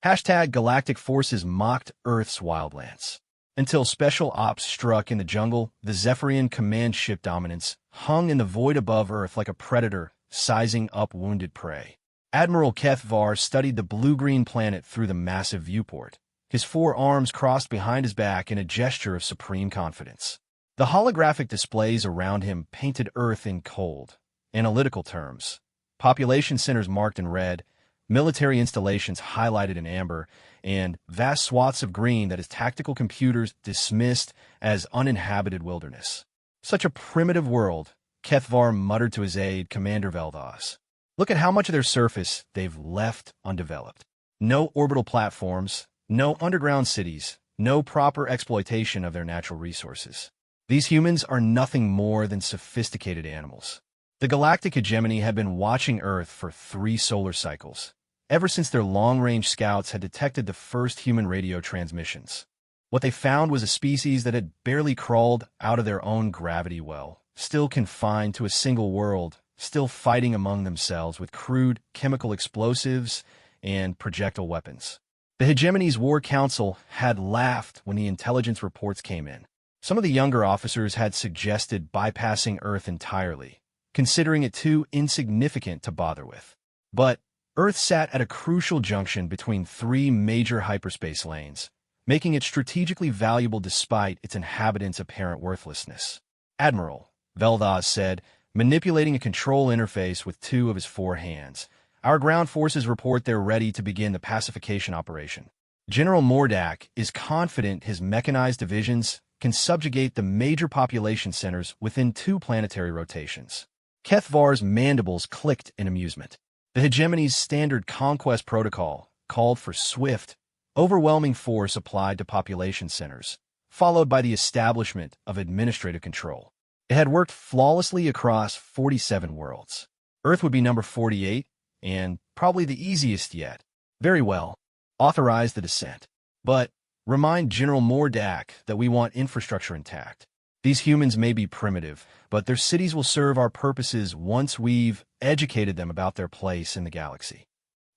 Hashtag Galactic forces mocked Earth's wildlands. Until special ops struck in the jungle, the Zephyrian command ship dominance hung in the void above Earth like a predator, sizing up wounded prey. Admiral Keth Var studied the blue-green planet through the massive viewport, his four arms crossed behind his back in a gesture of supreme confidence. The holographic displays around him painted Earth in cold, analytical terms. Population centers marked in red, military installations highlighted in amber, and vast swaths of green that his tactical computers dismissed as uninhabited wilderness. Such a primitive world, Kethvar muttered to his aide, Commander Veldas. Look at how much of their surface they've left undeveloped. No orbital platforms, no underground cities, no proper exploitation of their natural resources. These humans are nothing more than sophisticated animals. The galactic hegemony had been watching Earth for 3 solar cycles, ever since their long-range scouts had detected the first human radio transmissions. What they found was a species that had barely crawled out of their own gravity well, still confined to a single world, still fighting among themselves with crude chemical explosives and projectile weapons. The hegemony's war council had laughed when the intelligence reports came in. Some of the younger officers had suggested bypassing Earth entirely, considering it too insignificant to bother with. But Earth sat at a crucial junction between 3 major hyperspace lanes, making it strategically valuable despite its inhabitants' apparent worthlessness. Admiral, Veldas said, manipulating a control interface with 2 of his 4 hands. Our ground forces report they're ready to begin the pacification operation. General Mordak is confident his mechanized divisions can subjugate the major population centers within 2 planetary rotations. Kethvar's mandibles clicked in amusement. The hegemony's standard conquest protocol called for swift, overwhelming force applied to population centers, followed by the establishment of administrative control. It had worked flawlessly across 47 worlds. Earth would be number 48, and probably the easiest yet. Very well. Authorize the descent. But remind General Mordak that we want infrastructure intact. These humans may be primitive, but their cities will serve our purposes once we've educated them about their place in the galaxy.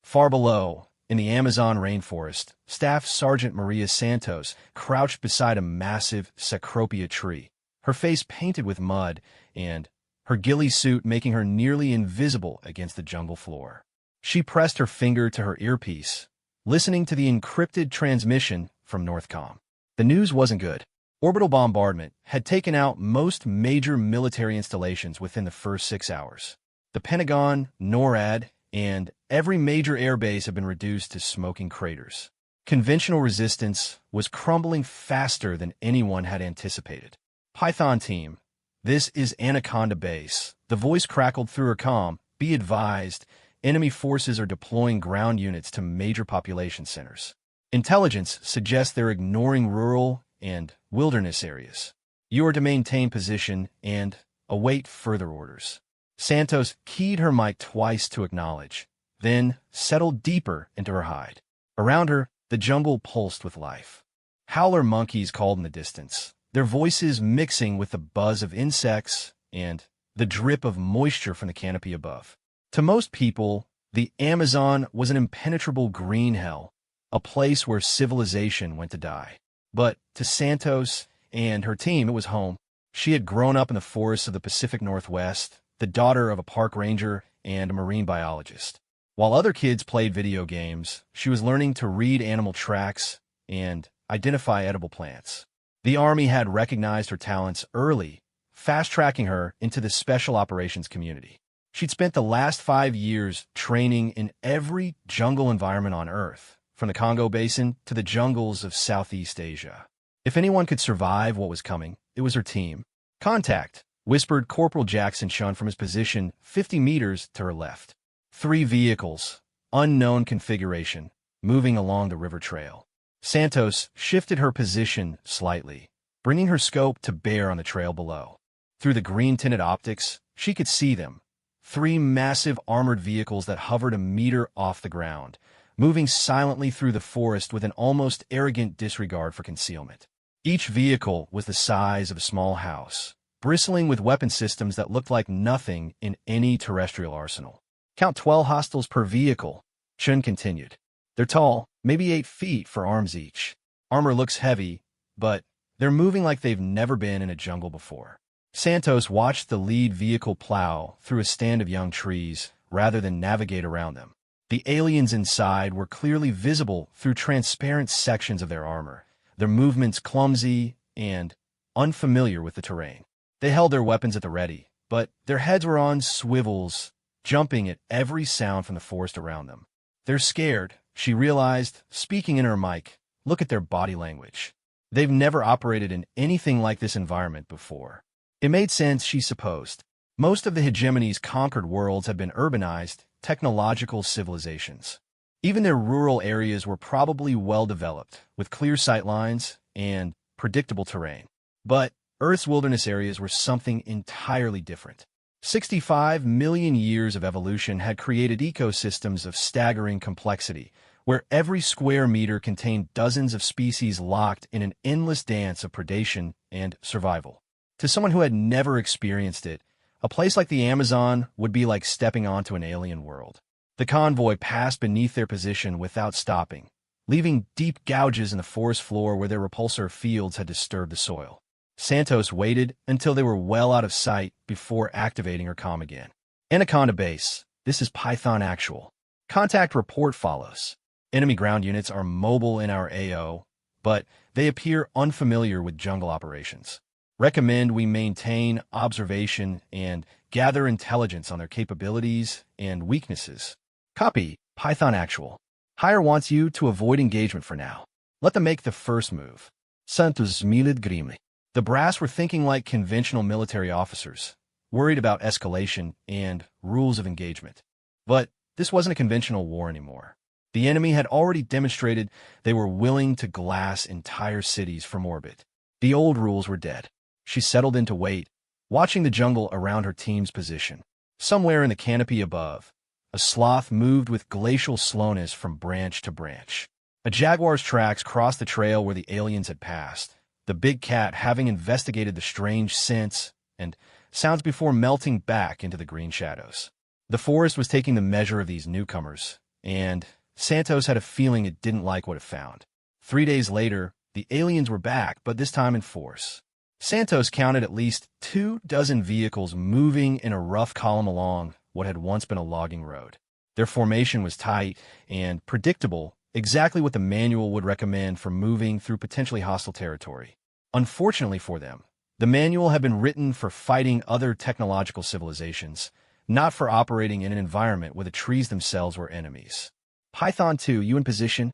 Far below, in the Amazon rainforest, Staff Sergeant Maria Santos crouched beside a massive Cecropia tree, her face painted with mud and her ghillie suit making her nearly invisible against the jungle floor. She pressed her finger to her earpiece, listening to the encrypted transmission from Northcom. The news wasn't good. Orbital bombardment had taken out most major military installations within the first 6 hours. The Pentagon, NORAD, and every major airbase had been reduced to smoking craters. Conventional resistance was crumbling faster than anyone had anticipated. Python team, this is Anaconda Base. The voice crackled through her comm. Be advised, enemy forces are deploying ground units to major population centers. Intelligence suggests they're ignoring rural and wilderness areas. You are to maintain position and await further orders. Santos keyed her mic twice to acknowledge, then settled deeper into her hide. Around her, the jungle pulsed with life. Howler monkeys called in the distance, their voices mixing with the buzz of insects and the drip of moisture from the canopy above. To most people, the Amazon was an impenetrable green hell, a place where civilization went to die. But to Santos and her team, it was home. She had grown up in the forests of the Pacific Northwest, the daughter of a park ranger and a marine biologist. While other kids played video games, she was learning to read animal tracks and identify edible plants. The Army had recognized her talents early, fast-tracking her into the special operations community. She'd spent the last 5 years training in every jungle environment on Earth, from the Congo Basin to the jungles of Southeast Asia. If anyone could survive what was coming, it was her team. Contact, whispered Corporal Jackson Chun from his position 50 meters to her left. 3 vehicles, unknown configuration, moving along the river trail. Santos shifted her position slightly, bringing her scope to bear on the trail below. Through the green-tinted optics, she could see them. 3 massive armored vehicles that hovered a meter off the ground, moving silently through the forest with an almost arrogant disregard for concealment. Each vehicle was the size of a small house, bristling with weapon systems that looked like nothing in any terrestrial arsenal. Count 12 hostiles per vehicle, Chun continued. They're tall, maybe 8 feet for arms each. Armor looks heavy, but they're moving like they've never been in a jungle before. Santos watched the lead vehicle plow through a stand of young trees rather than navigate around them. The aliens inside were clearly visible through transparent sections of their armor, their movements clumsy and unfamiliar with the terrain. They held their weapons at the ready, but their heads were on swivels, jumping at every sound from the forest around them. They're scared, she realized, speaking in her mic. Look at their body language. They've never operated in anything like this environment before. It made sense, she supposed. Most of the hegemony's conquered worlds have been urbanized, technological civilizations. Even their rural areas were probably well-developed, with clear sight lines and predictable terrain. But Earth's wilderness areas were something entirely different. 65 million years of evolution had created ecosystems of staggering complexity, where every square meter contained dozens of species locked in an endless dance of predation and survival. To someone who had never experienced it, a place like the Amazon would be like stepping onto an alien world. The convoy passed beneath their position without stopping, leaving deep gouges in the forest floor where their repulsor fields had disturbed the soil. Santos waited until they were well out of sight before activating her comm again. Anaconda Base, this is Python Actual. Contact report follows. Enemy ground units are mobile in our AO, but they appear unfamiliar with jungle operations. Recommend we maintain observation and gather intelligence on their capabilities and weaknesses. Copy, Python Actual. Hire wants you to avoid engagement for now. Let them make the first move. Santos smiled grimly. The brass were thinking like conventional military officers, worried about escalation and rules of engagement. But this wasn't a conventional war anymore. The enemy had already demonstrated they were willing to glass entire cities from orbit. The old rules were dead. She settled into wait, watching the jungle around her team's position. Somewhere in the canopy above, a sloth moved with glacial slowness from branch to branch. A jaguar's tracks crossed the trail where the aliens had passed, the big cat having investigated the strange scents and sounds before melting back into the green shadows. The forest was taking the measure of these newcomers, and Santos had a feeling it didn't like what it found. 3 days later, the aliens were back, but this time in force. Santos counted at least 24 vehicles moving in a rough column along what had once been a logging road. Their formation was tight and predictable, exactly what the manual would recommend for moving through potentially hostile territory. Unfortunately for them, the manual had been written for fighting other technological civilizations, not for operating in an environment where the trees themselves were enemies. Python 2, you in position?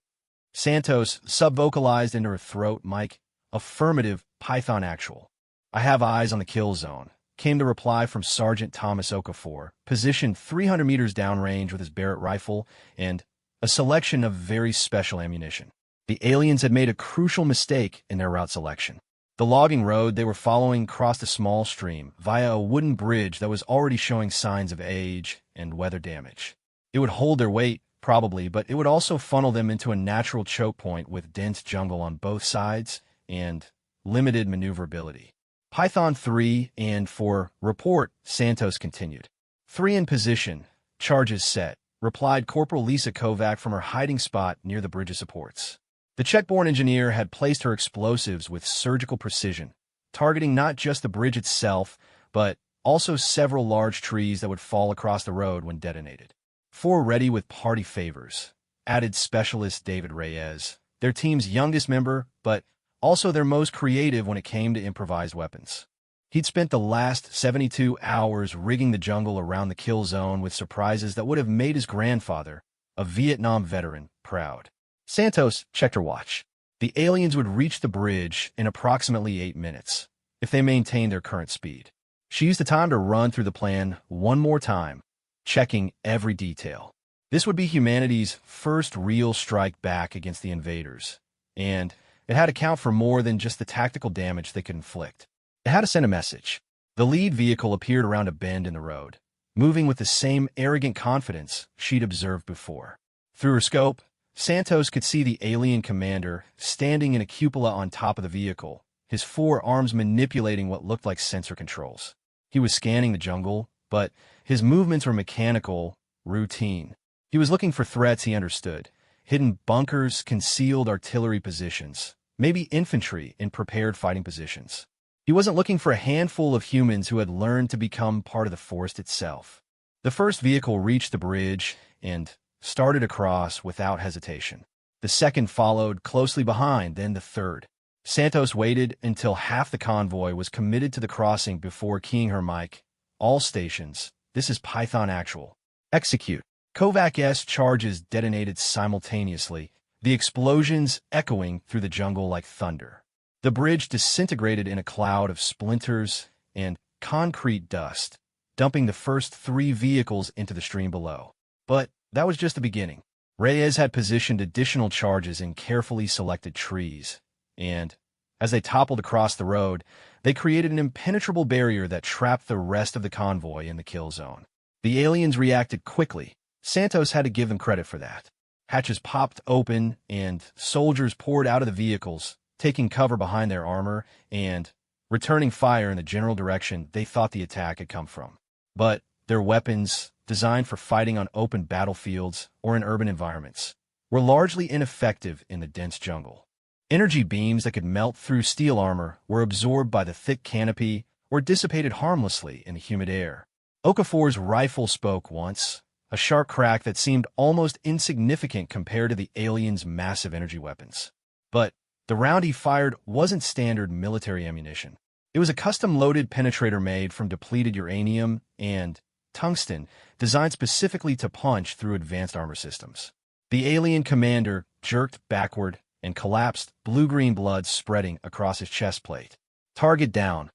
Santos sub-vocalized into her throat mic. Affirmative, Python Actual. I have eyes on the kill zone, came the reply from Sergeant Thomas Okafor, positioned 300 meters downrange with his Barrett rifle and a selection of very special ammunition. The aliens had made a crucial mistake in their route selection. The logging road they were following crossed a small stream via a wooden bridge that was already showing signs of age and weather damage. It would hold their weight, probably, but it would also funnel them into a natural choke point with dense jungle on both sides and limited maneuverability. Python 3 and 4, report, Santos continued. 3 in position, charges set, replied Corporal Lisa Kovac from her hiding spot near the bridge's supports. The Czech-born engineer had placed her explosives with surgical precision, targeting not just the bridge itself, but also several large trees that would fall across the road when detonated. 4 ready with party favors, added specialist David Reyes, their team's youngest member, but also their most creative when it came to improvised weapons. He'd spent the last 72 hours rigging the jungle around the kill zone with surprises that would have made his grandfather, a Vietnam veteran, proud. Santos checked her watch. The aliens would reach the bridge in approximately 8 minutes, if they maintained their current speed. She used the time to run through the plan one more time, checking every detail. This would be humanity's first real strike back against the invaders, and it had to count for more than just the tactical damage they could inflict. It had to send a message. The lead vehicle appeared around a bend in the road, moving with the same arrogant confidence she'd observed before. Through her scope, Santos could see the alien commander standing in a cupola on top of the vehicle, his 4 arms manipulating what looked like sensor controls. He was scanning the jungle, but his movements were mechanical, routine. He was looking for threats he understood, hidden bunkers, concealed artillery positions, maybe infantry in prepared fighting positions. He wasn't looking for a handful of humans who had learned to become part of the forest itself. The first vehicle reached the bridge and started across without hesitation. The second followed closely behind, then the third. Santos waited until half the convoy was committed to the crossing before keying her mic. All stations, this is Python Actual. Execute. Kovac's charges detonated simultaneously, the explosions echoing through the jungle like thunder. The bridge disintegrated in a cloud of splinters and concrete dust, dumping the first 3 vehicles into the stream below. But that was just the beginning. Reyes had positioned additional charges in carefully selected trees, and as they toppled across the road, they created an impenetrable barrier that trapped the rest of the convoy in the kill zone. The aliens reacted quickly. Santos had to give them credit for that. Hatches popped open, and soldiers poured out of the vehicles, taking cover behind their armor and returning fire in the general direction they thought the attack had come from. But their weapons, designed for fighting on open battlefields or in urban environments, were largely ineffective in the dense jungle. Energy beams that could melt through steel armor were absorbed by the thick canopy or dissipated harmlessly in the humid air. Okafor's rifle spoke once, a sharp crack that seemed almost insignificant compared to the aliens' massive energy weapons. But the round he fired wasn't standard military ammunition. It was a custom-loaded penetrator made from depleted uranium and tungsten, designed specifically to punch through advanced armor systems. The alien commander jerked backward and collapsed, blue-green blood spreading across his chest plate. Target down,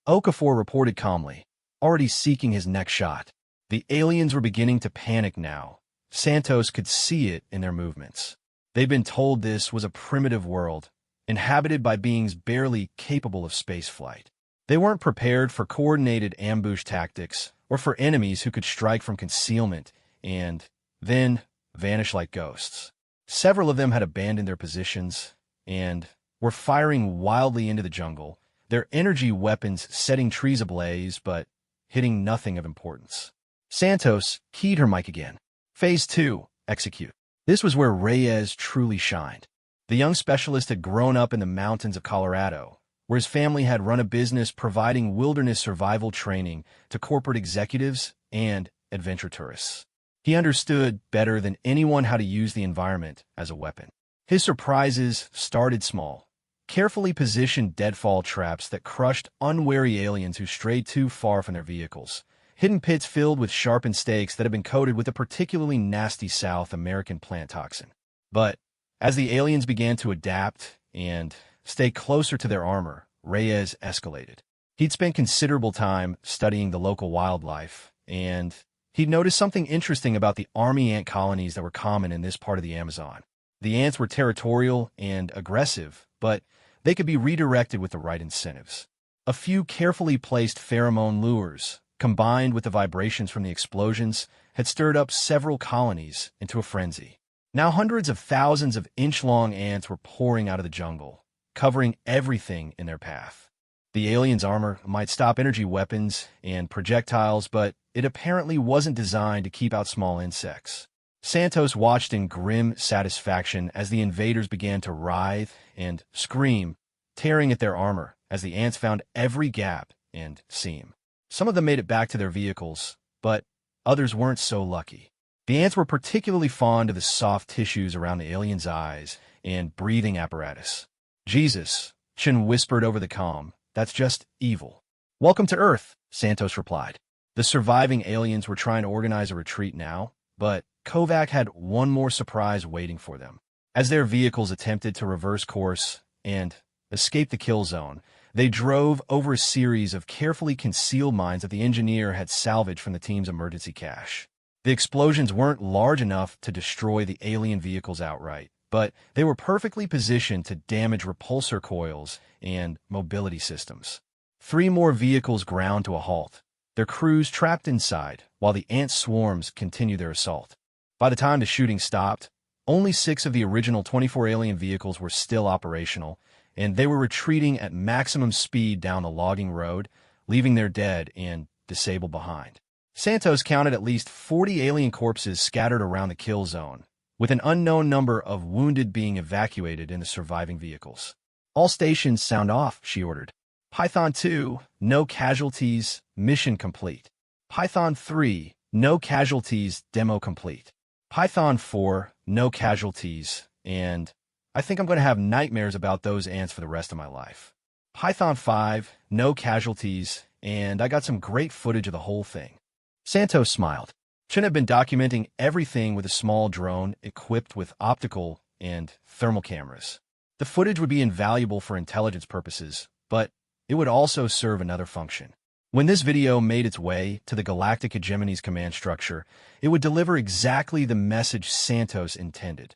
Okafor reported calmly, already seeking his next shot. The aliens were beginning to panic now. Santos could see it in their movements. They'd been told this was a primitive world, inhabited by beings barely capable of spaceflight. They weren't prepared for coordinated ambush tactics or for enemies who could strike from concealment and then vanish like ghosts. Several of them had abandoned their positions and were firing wildly into the jungle, their energy weapons setting trees ablaze but hitting nothing of importance. Santos keyed her mic again. Phase 2, execute. This was where Reyes truly shined. The young specialist had grown up in the mountains of Colorado, where his family had run a business providing wilderness survival training to corporate executives and adventure tourists. He understood better than anyone how to use the environment as a weapon. His surprises started small, carefully positioned deadfall traps that crushed unwary aliens who strayed too far from their vehicles, hidden pits filled with sharpened stakes that had been coated with a particularly nasty South American plant toxin. But as the aliens began to adapt and stay closer to their armor, Reyes escalated. He'd spent considerable time studying the local wildlife, and he'd noticed something interesting about the army ant colonies that were common in this part of the Amazon. The ants were territorial and aggressive, but they could be redirected with the right incentives. A few carefully placed pheromone lures, combined with the vibrations from the explosions, had stirred up several colonies into a frenzy. Now hundreds of thousands of inch-long ants were pouring out of the jungle, covering everything in their path. The aliens' armor might stop energy weapons and projectiles, but it apparently wasn't designed to keep out small insects. Santos watched in grim satisfaction as the invaders began to writhe and scream, tearing at their armor as the ants found every gap and seam. Some of them made it back to their vehicles, but others weren't so lucky. The ants were particularly fond of the soft tissues around the aliens' eyes and breathing apparatus. Jesus, Chen whispered over the comm, that's just evil. Welcome to Earth, Santos replied. The surviving aliens were trying to organize a retreat now, but Kovac had one more surprise waiting for them. As their vehicles attempted to reverse course and escape the kill zone, they drove over a series of carefully concealed mines that the engineer had salvaged from the team's emergency cache. The explosions weren't large enough to destroy the alien vehicles outright, but they were perfectly positioned to damage repulsor coils and mobility systems. 3 more vehicles ground to a halt, their crews trapped inside, while the ant swarms continued their assault. By the time the shooting stopped, only 6 of the original 24 alien vehicles were still operational, and they were retreating at maximum speed down the logging road, leaving their dead and disabled behind. Santos counted at least 40 alien corpses scattered around the kill zone, with an unknown number of wounded being evacuated in the surviving vehicles. All stations sound off, she ordered. Python 2, no casualties, mission complete. Python 3, no casualties, demo complete. Python 4, no casualties, and I think I'm going to have nightmares about those ants for the rest of my life. Python 5, no casualties, and I got some great footage of the whole thing. Santos smiled. Shouldn't have been documenting everything with a small drone equipped with optical and thermal cameras. The footage would be invaluable for intelligence purposes, but it would also serve another function. When this video made its way to the Galactic Hegemony's command structure, it would deliver exactly the message Santos intended.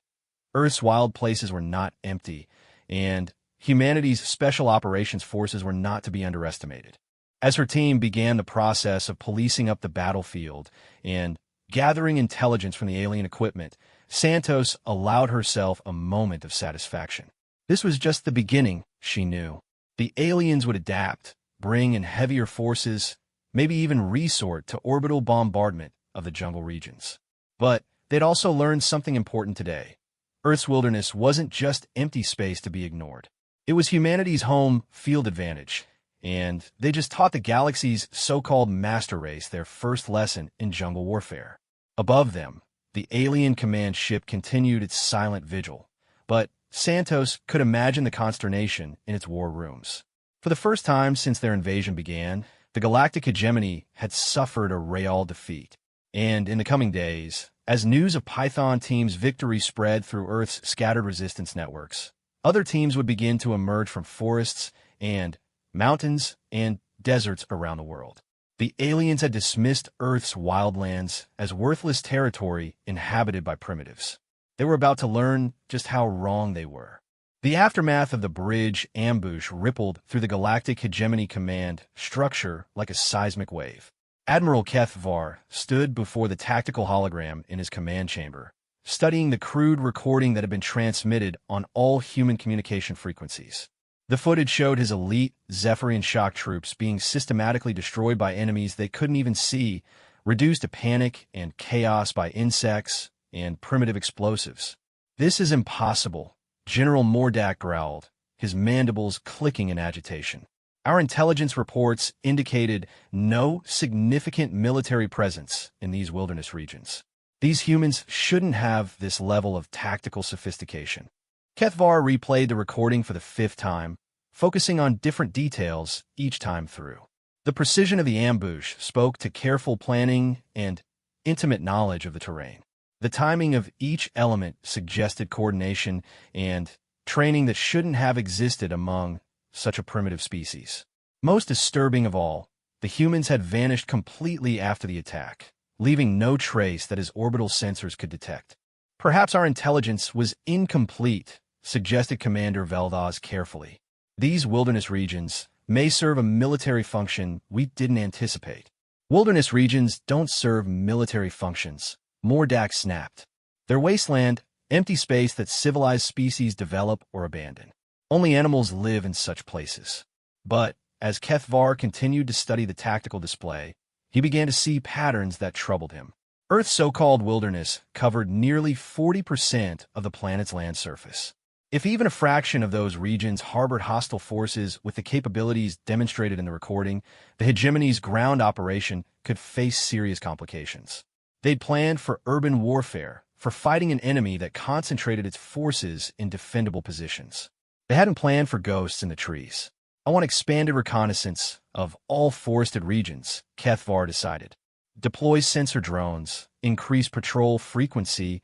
Earth's wild places were not empty, and humanity's special operations forces were not to be underestimated. As her team began the process of policing up the battlefield and gathering intelligence from the alien equipment, Santos allowed herself a moment of satisfaction. This was just the beginning, she knew. The aliens would adapt, bring in heavier forces, maybe even resort to orbital bombardment of the jungle regions. But they'd also learned something important today. Earth's wilderness wasn't just empty space to be ignored. It was humanity's home field advantage, and they just taught the galaxy's so-called master race their first lesson in jungle warfare. Above them, the alien command ship continued its silent vigil, but Santos could imagine the consternation in its war rooms. For the first time since their invasion began, the Galactic Hegemony had suffered a real defeat. And in the coming days, as news of Python Team's victory spread through Earth's scattered resistance networks, other teams would begin to emerge from forests and mountains and deserts around the world. The aliens had dismissed Earth's wildlands as worthless territory inhabited by primitives. They were about to learn just how wrong they were. The aftermath of the bridge ambush rippled through the Galactic Hegemony command structure like a seismic wave. Admiral Kethvar stood before the tactical hologram in his command chamber, studying the crude recording that had been transmitted on all human communication frequencies. The footage showed his elite Zephyrian shock troops being systematically destroyed by enemies they couldn't even see, reduced to panic and chaos by insects and primitive explosives. "This is impossible," General Mordak growled, his mandibles clicking in agitation. "Our intelligence reports indicated no significant military presence in these wilderness regions. These humans shouldn't have this level of tactical sophistication." Kethvar replayed the recording for the 5th time, focusing on different details each time through. The precision of the ambush spoke to careful planning and intimate knowledge of the terrain. The timing of each element suggested coordination and training that shouldn't have existed among such a primitive species. Most disturbing of all, the humans had vanished completely after the attack, leaving no trace that his orbital sensors could detect. "Perhaps our intelligence was incomplete," suggested Commander Veldaz carefully. "These wilderness regions may serve a military function we didn't anticipate." "Wilderness regions don't serve military functions," Mordak snapped. "They're wasteland, empty space that civilized species develop or abandon. Only animals live in such places." But as Kethvar continued to study the tactical display, he began to see patterns that troubled him. Earth's so-called wilderness covered nearly 40% of the planet's land surface. If even a fraction of those regions harbored hostile forces with the capabilities demonstrated in the recording, the hegemony's ground operation could face serious complications. They'd planned for urban warfare, for fighting an enemy that concentrated its forces in defendable positions. They hadn't planned for ghosts in the trees. "I want expanded reconnaissance of all forested regions," Kethvar decided. "Deploy sensor drones, increase patrol frequency,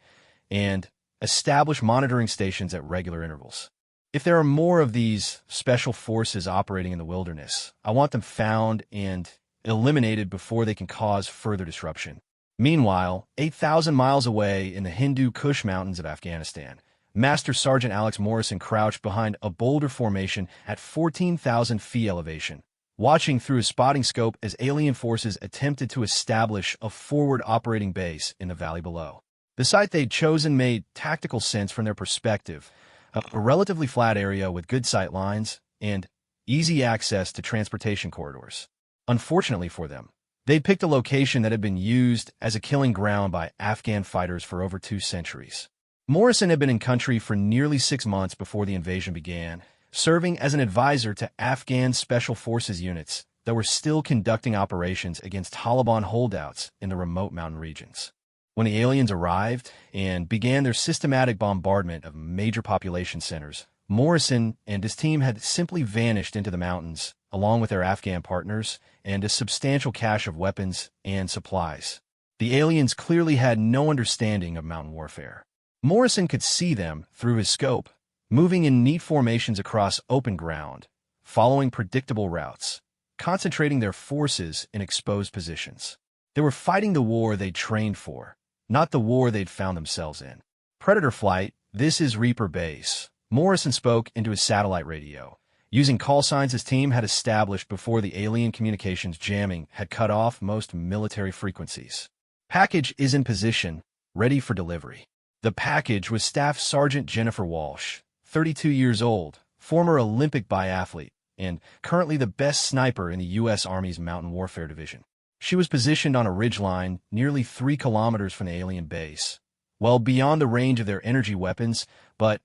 and establish monitoring stations at regular intervals. If there are more of these special forces operating in the wilderness, I want them found and eliminated before they can cause further disruption." Meanwhile, 8,000 miles away in the Hindu Kush Mountains of Afghanistan, Master Sergeant Alex Morrison crouched behind a boulder formation at 14,000 feet elevation, watching through his spotting scope as alien forces attempted to establish a forward operating base in the valley below. The site they'd chosen made tactical sense from their perspective, a relatively flat area with good sight lines and easy access to transportation corridors. Unfortunately for them, they'd picked a location that had been used as a killing ground by Afghan fighters for over 2 centuries. Morrison had been in country for nearly 6 months before the invasion began, serving as an advisor to Afghan Special Forces units that were still conducting operations against Taliban holdouts in the remote mountain regions. When the aliens arrived and began their systematic bombardment of major population centers, Morrison and his team had simply vanished into the mountains, along with their Afghan partners and a substantial cache of weapons and supplies. The aliens clearly had no understanding of mountain warfare. Morrison could see them through his scope, moving in neat formations across open ground, following predictable routes, concentrating their forces in exposed positions. They were fighting the war they'd trained for, not the war they'd found themselves in. Predator flight, this is Reaper Base. Morrison spoke into his satellite radio, using call signs his team had established before the alien communications jamming had cut off most military frequencies. Package is in position, ready for delivery. The package was Staff Sergeant Jennifer Walsh, 32 years old, former Olympic biathlete, and currently the best sniper in the U.S. Army's Mountain Warfare Division. She was positioned on a ridgeline nearly 3 kilometers from the alien base, well beyond the range of their energy weapons, but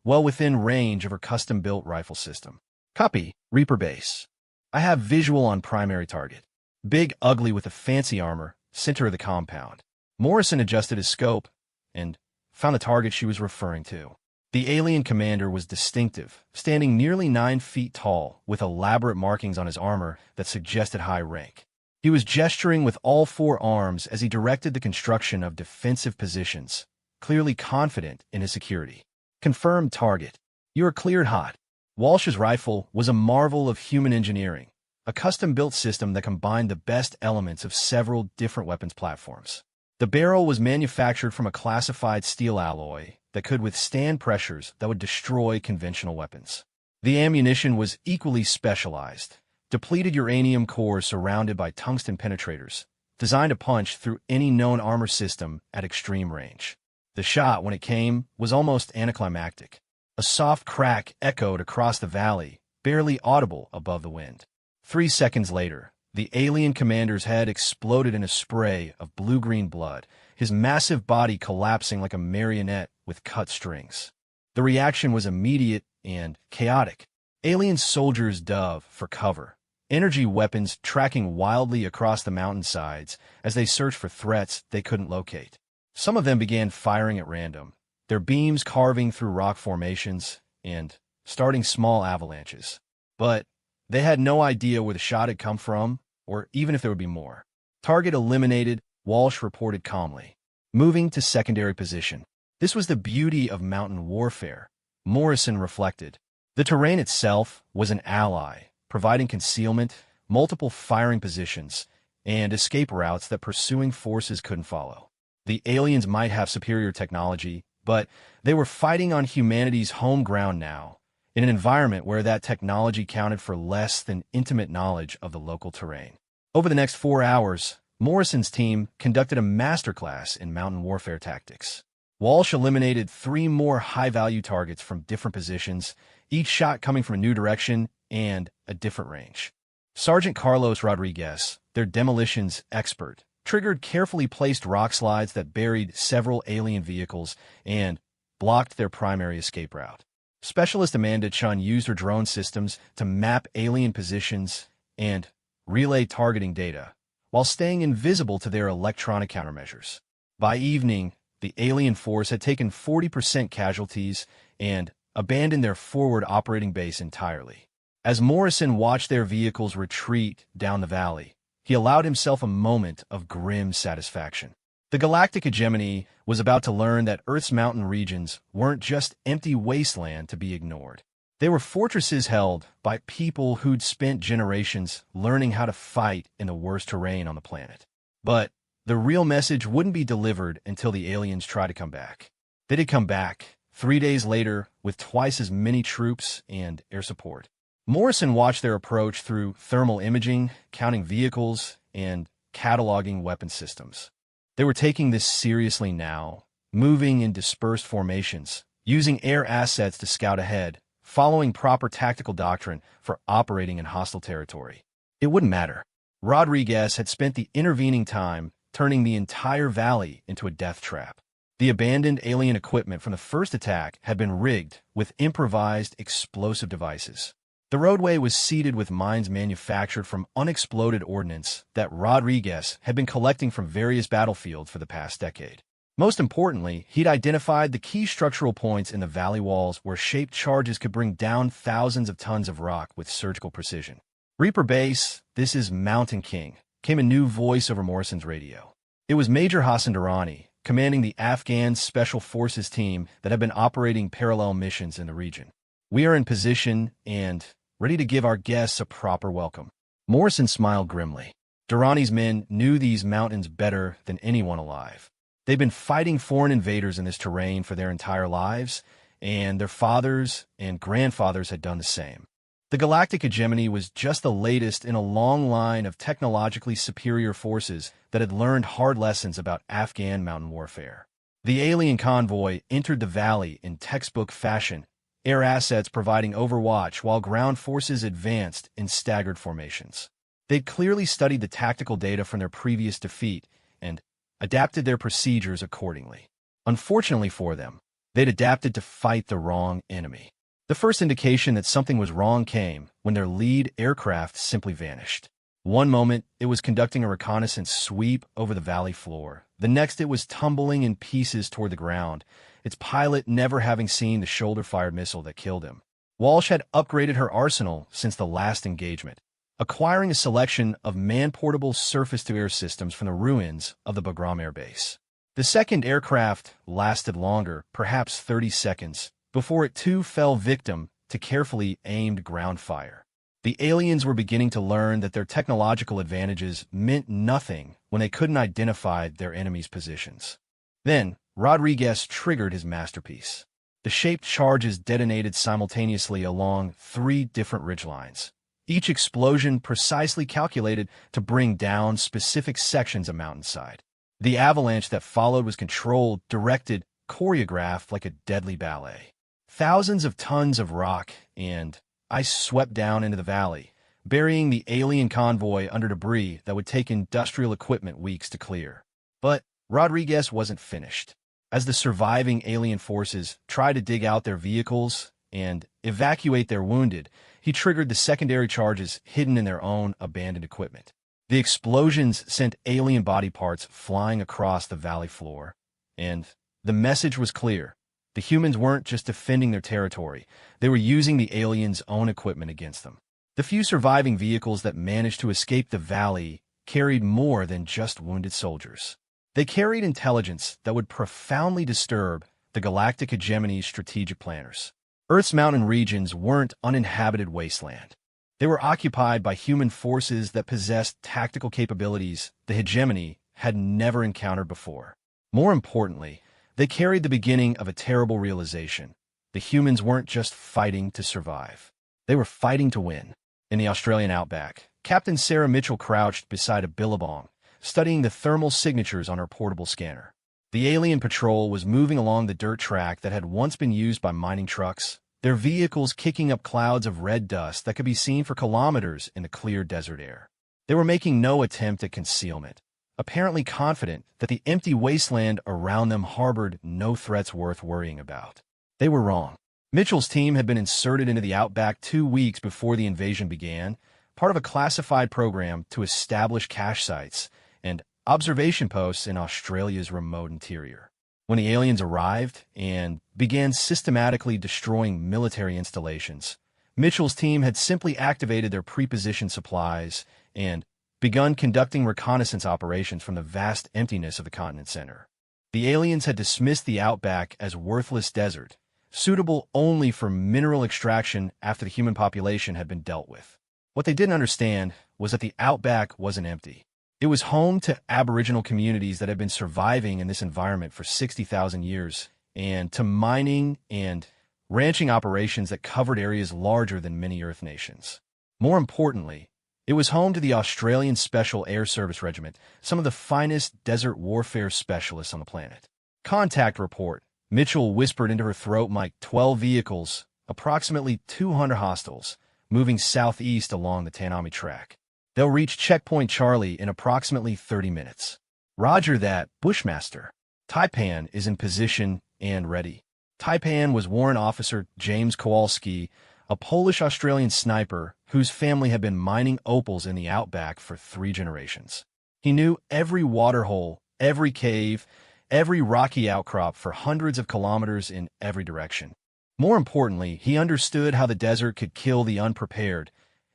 well within range of her custom-built rifle system. Copy, Reaper Base. I have visual on primary target. Big ugly with a fancy armor, center of the compound. Morrison adjusted his scope and found the target she was referring to. The alien commander was distinctive, standing nearly 9 feet tall, with elaborate markings on his armor that suggested high rank. He was gesturing with all 4 arms as he directed the construction of defensive positions, clearly confident in his security. Confirmed target. You are cleared hot. Walsh's rifle was a marvel of human engineering, a custom-built system that combined the best elements of several different weapons platforms. The barrel was manufactured from a classified steel alloy that could withstand pressures that would destroy conventional weapons. The ammunition was equally specialized, depleted uranium cores surrounded by tungsten penetrators, designed to punch through any known armor system at extreme range. The shot, when it came, was almost anticlimactic. A soft crack echoed across the valley, barely audible above the wind. 3 seconds later, the alien commander's head exploded in a spray of blue-green blood, his massive body collapsing like a marionette with cut strings. The reaction was immediate and chaotic. Alien soldiers dove for cover, energy weapons tracking wildly across the mountainsides as they searched for threats they couldn't locate. Some of them began firing at random, their beams carving through rock formations and starting small avalanches. But they had no idea where the shot had come from, or even if there would be more. Target eliminated, Walsh reported calmly. Moving to secondary position. This was the beauty of mountain warfare, Morrison reflected. The terrain itself was an ally, providing concealment, multiple firing positions, and escape routes that pursuing forces couldn't follow. The aliens might have superior technology, but they were fighting on humanity's home ground now, in an environment where that technology counted for less than intimate knowledge of the local terrain. Over the next 4 hours, Morrison's team conducted a masterclass in mountain warfare tactics. Walsh eliminated 3 more high-value targets from different positions, each shot coming from a new direction and a different range. Sergeant Carlos Rodriguez, their demolitions expert, triggered carefully placed rock slides that buried several alien vehicles and blocked their primary escape route. Specialist Amanda Chun used her drone systems to map alien positions and relay targeting data, while staying invisible to their electronic countermeasures. By evening, the alien force had taken 40% casualties and abandoned their forward operating base entirely. As Morrison watched their vehicles retreat down the valley, he allowed himself a moment of grim satisfaction. The Galactic hegemony was about to learn that Earth's mountain regions weren't just empty wasteland to be ignored. They were fortresses held by people who'd spent generations learning how to fight in the worst terrain on the planet. But the real message wouldn't be delivered until the aliens tried to come back. They did come back, 3 days later, with twice as many troops and air support. Morrison watched their approach through thermal imaging, counting vehicles, and cataloging weapon systems. They were taking this seriously now, moving in dispersed formations, using air assets to scout ahead, following proper tactical doctrine for operating in hostile territory. It wouldn't matter. Rodriguez had spent the intervening time turning the entire valley into a death trap. The abandoned alien equipment from the first attack had been rigged with improvised explosive devices. The roadway was seeded with mines manufactured from unexploded ordnance that Rodriguez had been collecting from various battlefields for the past decade. Most importantly, he'd identified the key structural points in the valley walls where shaped charges could bring down thousands of tons of rock with surgical precision. "Reaper Base, this is Mountain King," came a new voice over Morrison's radio. It was Major Hassan Durrani, commanding the Afghan Special Forces team that had been operating parallel missions in the region. "We are in position and ready to give our guests a proper welcome." Morrison smiled grimly. Durrani's men knew these mountains better than anyone alive. They'd been fighting foreign invaders in this terrain for their entire lives, and their fathers and grandfathers had done the same. The Galactic hegemony was just the latest in a long line of technologically superior forces that had learned hard lessons about Afghan mountain warfare. The alien convoy entered the valley in textbook fashion, air assets providing overwatch while ground forces advanced in staggered formations. They'd clearly studied the tactical data from their previous defeat and adapted their procedures accordingly. Unfortunately for them, they'd adapted to fight the wrong enemy. The first indication that something was wrong came when their lead aircraft simply vanished. One moment, it was conducting a reconnaissance sweep over the valley floor. The next, it was tumbling in pieces toward the ground, its pilot never having seen the shoulder-fired missile that killed him. Walsh had upgraded her arsenal since the last engagement, acquiring a selection of man-portable surface-to-air systems from the ruins of the Bagram Air Base. The second aircraft lasted longer, perhaps 30 seconds, before it too fell victim to carefully aimed ground fire. The aliens were beginning to learn that their technological advantages meant nothing when they couldn't identify their enemies' positions. Then, Rodriguez triggered his masterpiece. The shaped charges detonated simultaneously along 3 different ridgelines, each explosion precisely calculated to bring down specific sections of mountainside. The avalanche that followed was controlled, directed, choreographed like a deadly ballet. Thousands of tons of rock and ice swept down into the valley, burying the alien convoy under debris that would take industrial equipment weeks to clear. But Rodriguez wasn't finished. As the surviving alien forces tried to dig out their vehicles and evacuate their wounded, he triggered the secondary charges hidden in their own abandoned equipment. The explosions sent alien body parts flying across the valley floor, and the message was clear. The humans weren't just defending their territory, they were using the aliens' own equipment against them. The few surviving vehicles that managed to escape the valley carried more than just wounded soldiers. They carried intelligence that would profoundly disturb the Galactic hegemony's strategic planners. Earth's mountain regions weren't uninhabited wasteland. They were occupied by human forces that possessed tactical capabilities the hegemony had never encountered before. More importantly, they carried the beginning of a terrible realization. The humans weren't just fighting to survive. They were fighting to win. In the Australian outback, Captain Sarah Mitchell crouched beside a billabong, studying the thermal signatures on her portable scanner. The alien patrol was moving along the dirt track that had once been used by mining trucks, their vehicles kicking up clouds of red dust that could be seen for kilometers in the clear desert air. They were making no attempt at concealment, apparently confident that the empty wasteland around them harbored no threats worth worrying about. They were wrong. Mitchell's team had been inserted into the outback 2 weeks before the invasion began, part of a classified program to establish cache sites and observation posts in Australia's remote interior. When the aliens arrived and began systematically destroying military installations, Mitchell's team had simply activated their pre-positioned supplies and begun conducting reconnaissance operations from the vast emptiness of the continent center. The aliens had dismissed the outback as worthless desert, suitable only for mineral extraction after the human population had been dealt with. What they didn't understand was that the outback wasn't empty. It was home to Aboriginal communities that had been surviving in this environment for 60,000 years, and to mining and ranching operations that covered areas larger than many Earth nations. More importantly, it was home to the Australian Special Air Service Regiment, some of the finest desert warfare specialists on the planet. "Contact report," Mitchell whispered into her throat mic. 12 vehicles, approximately 200 hostiles, moving southeast along the Tanami track. They'll reach Checkpoint Charlie in approximately 30 minutes. "Roger that, Bushmaster." Taipan is in position and ready. Taipan was Warrant Officer James Kowalski, a Polish-Australian sniper whose family had been mining opals in the outback for 3 generations. He knew every waterhole, every cave, every rocky outcrop for hundreds of kilometers in every direction. More importantly, he understood how the desert could kill the unprepared,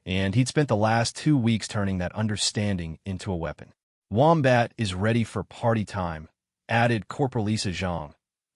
and he'd spent the last 2 weeks turning that understanding into a weapon. Wombat is ready for party time, added Corporal Lisa Zhang,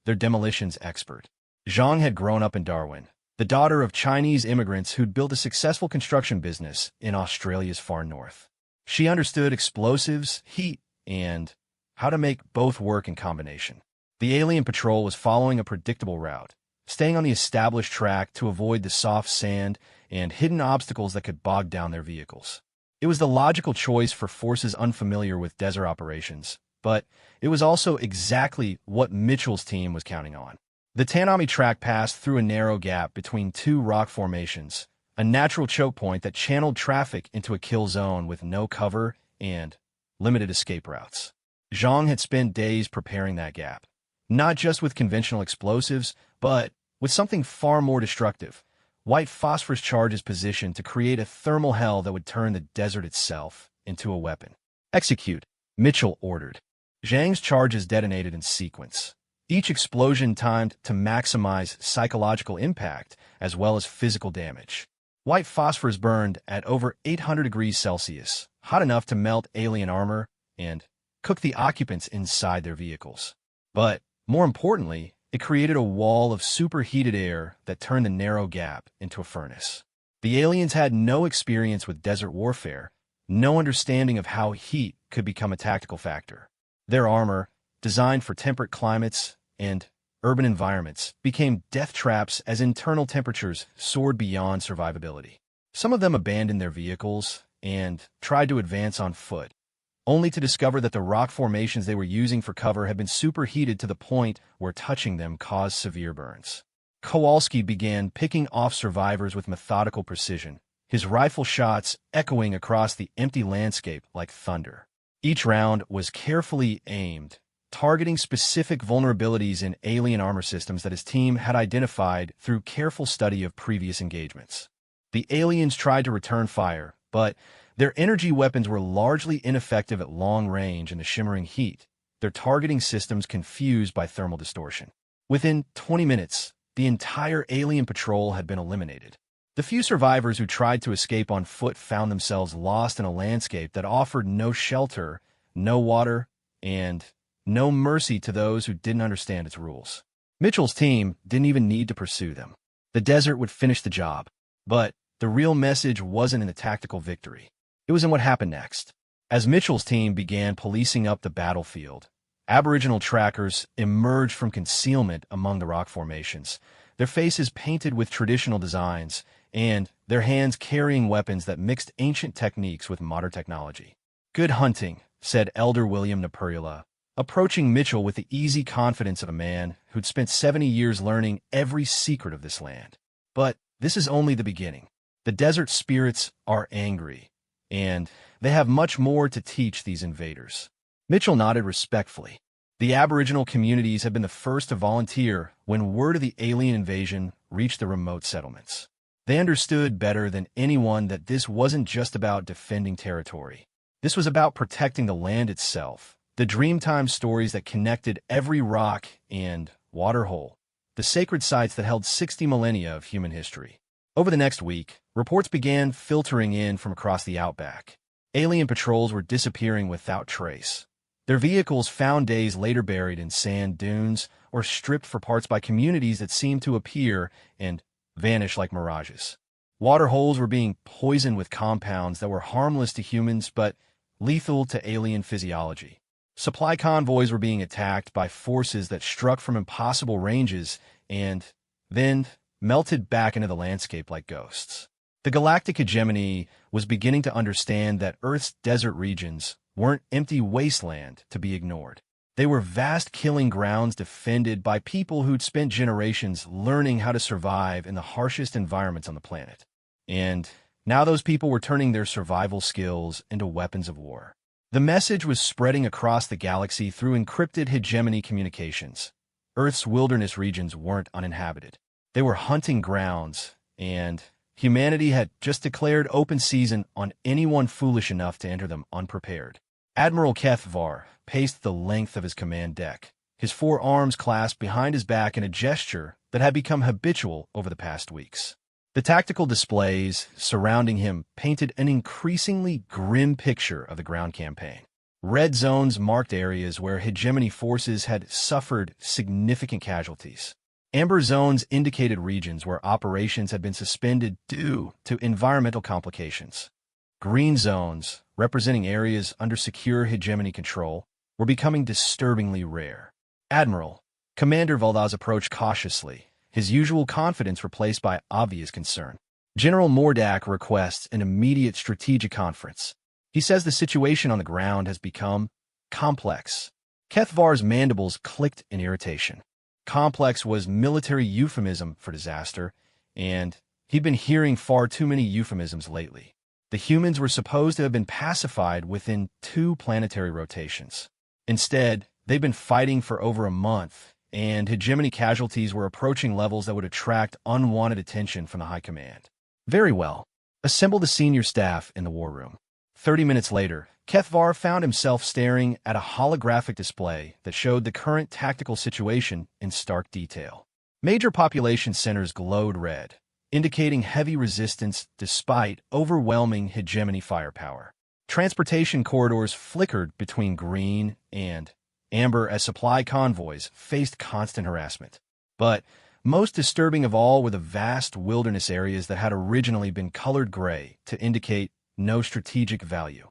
their demolitions expert. Zhang had grown up in Darwin, the daughter of Chinese immigrants who'd built a successful construction business in Australia's far north. She understood explosives, heat, and how to make both work in combination. The alien patrol was following a predictable route, staying on the established track to avoid the soft sand and hidden obstacles that could bog down their vehicles. It was the logical choice for forces unfamiliar with desert operations, but it was also exactly what Mitchell's team was counting on. The Tanami track passed through a narrow gap between 2 rock formations, a natural choke point that channeled traffic into a kill zone with no cover and limited escape routes. Zhang had spent days preparing that gap, not just with conventional explosives, but with something far more destructive. White phosphorus charges positioned to create a thermal hell that would turn the desert itself into a weapon. Execute, Mitchell ordered. Zhang's charges detonated in sequence, each explosion timed to maximize psychological impact as well as physical damage. White phosphorus burned at over 800 degrees Celsius, hot enough to melt alien armor and cook the occupants inside their vehicles. But, more importantly, it created a wall of superheated air that turned the narrow gap into a furnace. The aliens had no experience with desert warfare, no understanding of how heat could become a tactical factor. Their armor, designed for temperate climates and urban environments, became death traps as internal temperatures soared beyond survivability. Some of them abandoned their vehicles and tried to advance on foot, only to discover that the rock formations they were using for cover had been superheated to the point where touching them caused severe burns. Kowalski began picking off survivors with methodical precision, his rifle shots echoing across the empty landscape like thunder. Each round was carefully aimed, targeting specific vulnerabilities in alien armor systems that his team had identified through careful study of previous engagements. The aliens tried to return fire, but their energy weapons were largely ineffective at long range in the shimmering heat, their targeting systems confused by thermal distortion. Within 20 minutes, the entire alien patrol had been eliminated. The few survivors who tried to escape on foot found themselves lost in a landscape that offered no shelter, no water, and no mercy to those who didn't understand its rules. Mitchell's team didn't even need to pursue them. The desert would finish the job. But the real message wasn't in the tactical victory. It was in what happened next. As Mitchell's team began policing up the battlefield, Aboriginal trackers emerged from concealment among the rock formations, their faces painted with traditional designs, and their hands carrying weapons that mixed ancient techniques with modern technology. "Good hunting," said Elder William Napurula, approaching Mitchell with the easy confidence of a man who'd spent 70 years learning every secret of this land. But this is only the beginning. The desert spirits are angry, and they have much more to teach these invaders. Mitchell nodded respectfully. The Aboriginal communities had been the first to volunteer when word of the alien invasion reached the remote settlements. They understood better than anyone that this wasn't just about defending territory. This was about protecting the land itself, the Dreamtime stories that connected every rock and waterhole, the sacred sites that held 60 millennia of human history. Over the next week, reports began filtering in from across the outback. Alien patrols were disappearing without trace. Their vehicles found days later buried in sand dunes or stripped for parts by communities that seemed to appear and vanish like mirages. Water holes were being poisoned with compounds that were harmless to humans but lethal to alien physiology. Supply convoys were being attacked by forces that struck from impossible ranges and then melted back into the landscape like ghosts. The Galactic hegemony was beginning to understand that Earth's desert regions weren't empty wasteland to be ignored. They were vast killing grounds defended by people who'd spent generations learning how to survive in the harshest environments on the planet. And now those people were turning their survival skills into weapons of war. The message was spreading across the galaxy through encrypted hegemony communications. Earth's wilderness regions weren't uninhabited. They were hunting grounds, and humanity had just declared open season on anyone foolish enough to enter them unprepared. Admiral Kethvar paced the length of his command deck, his four arms clasped behind his back in a gesture that had become habitual over the past weeks. The tactical displays surrounding him painted an increasingly grim picture of the ground campaign. Red zones marked areas where hegemony forces had suffered significant casualties. Amber zones indicated regions where operations had been suspended due to environmental complications. Green zones, representing areas under secure hegemony control, were becoming disturbingly rare. Admiral, Commander Valdaz approached cautiously, his usual confidence replaced by obvious concern. General Mordak requests an immediate strategic conference. He says the situation on the ground has become complex. Kethvar's mandibles clicked in irritation. Complex was military euphemism for disaster, and he'd been hearing far too many euphemisms lately. The humans were supposed to have been pacified within 2 planetary rotations. Instead, they'd been fighting for over a month, and hegemony casualties were approaching levels that would attract unwanted attention from the high command. Very well. Assemble the senior staff in the war room. 30 minutes later, Kethvar found himself staring at a holographic display that showed the current tactical situation in stark detail. Major population centers glowed red, indicating heavy resistance despite overwhelming hegemony firepower. Transportation corridors flickered between green and amber as supply convoys faced constant harassment. But most disturbing of all were the vast wilderness areas that had originally been colored gray to indicate no strategic value.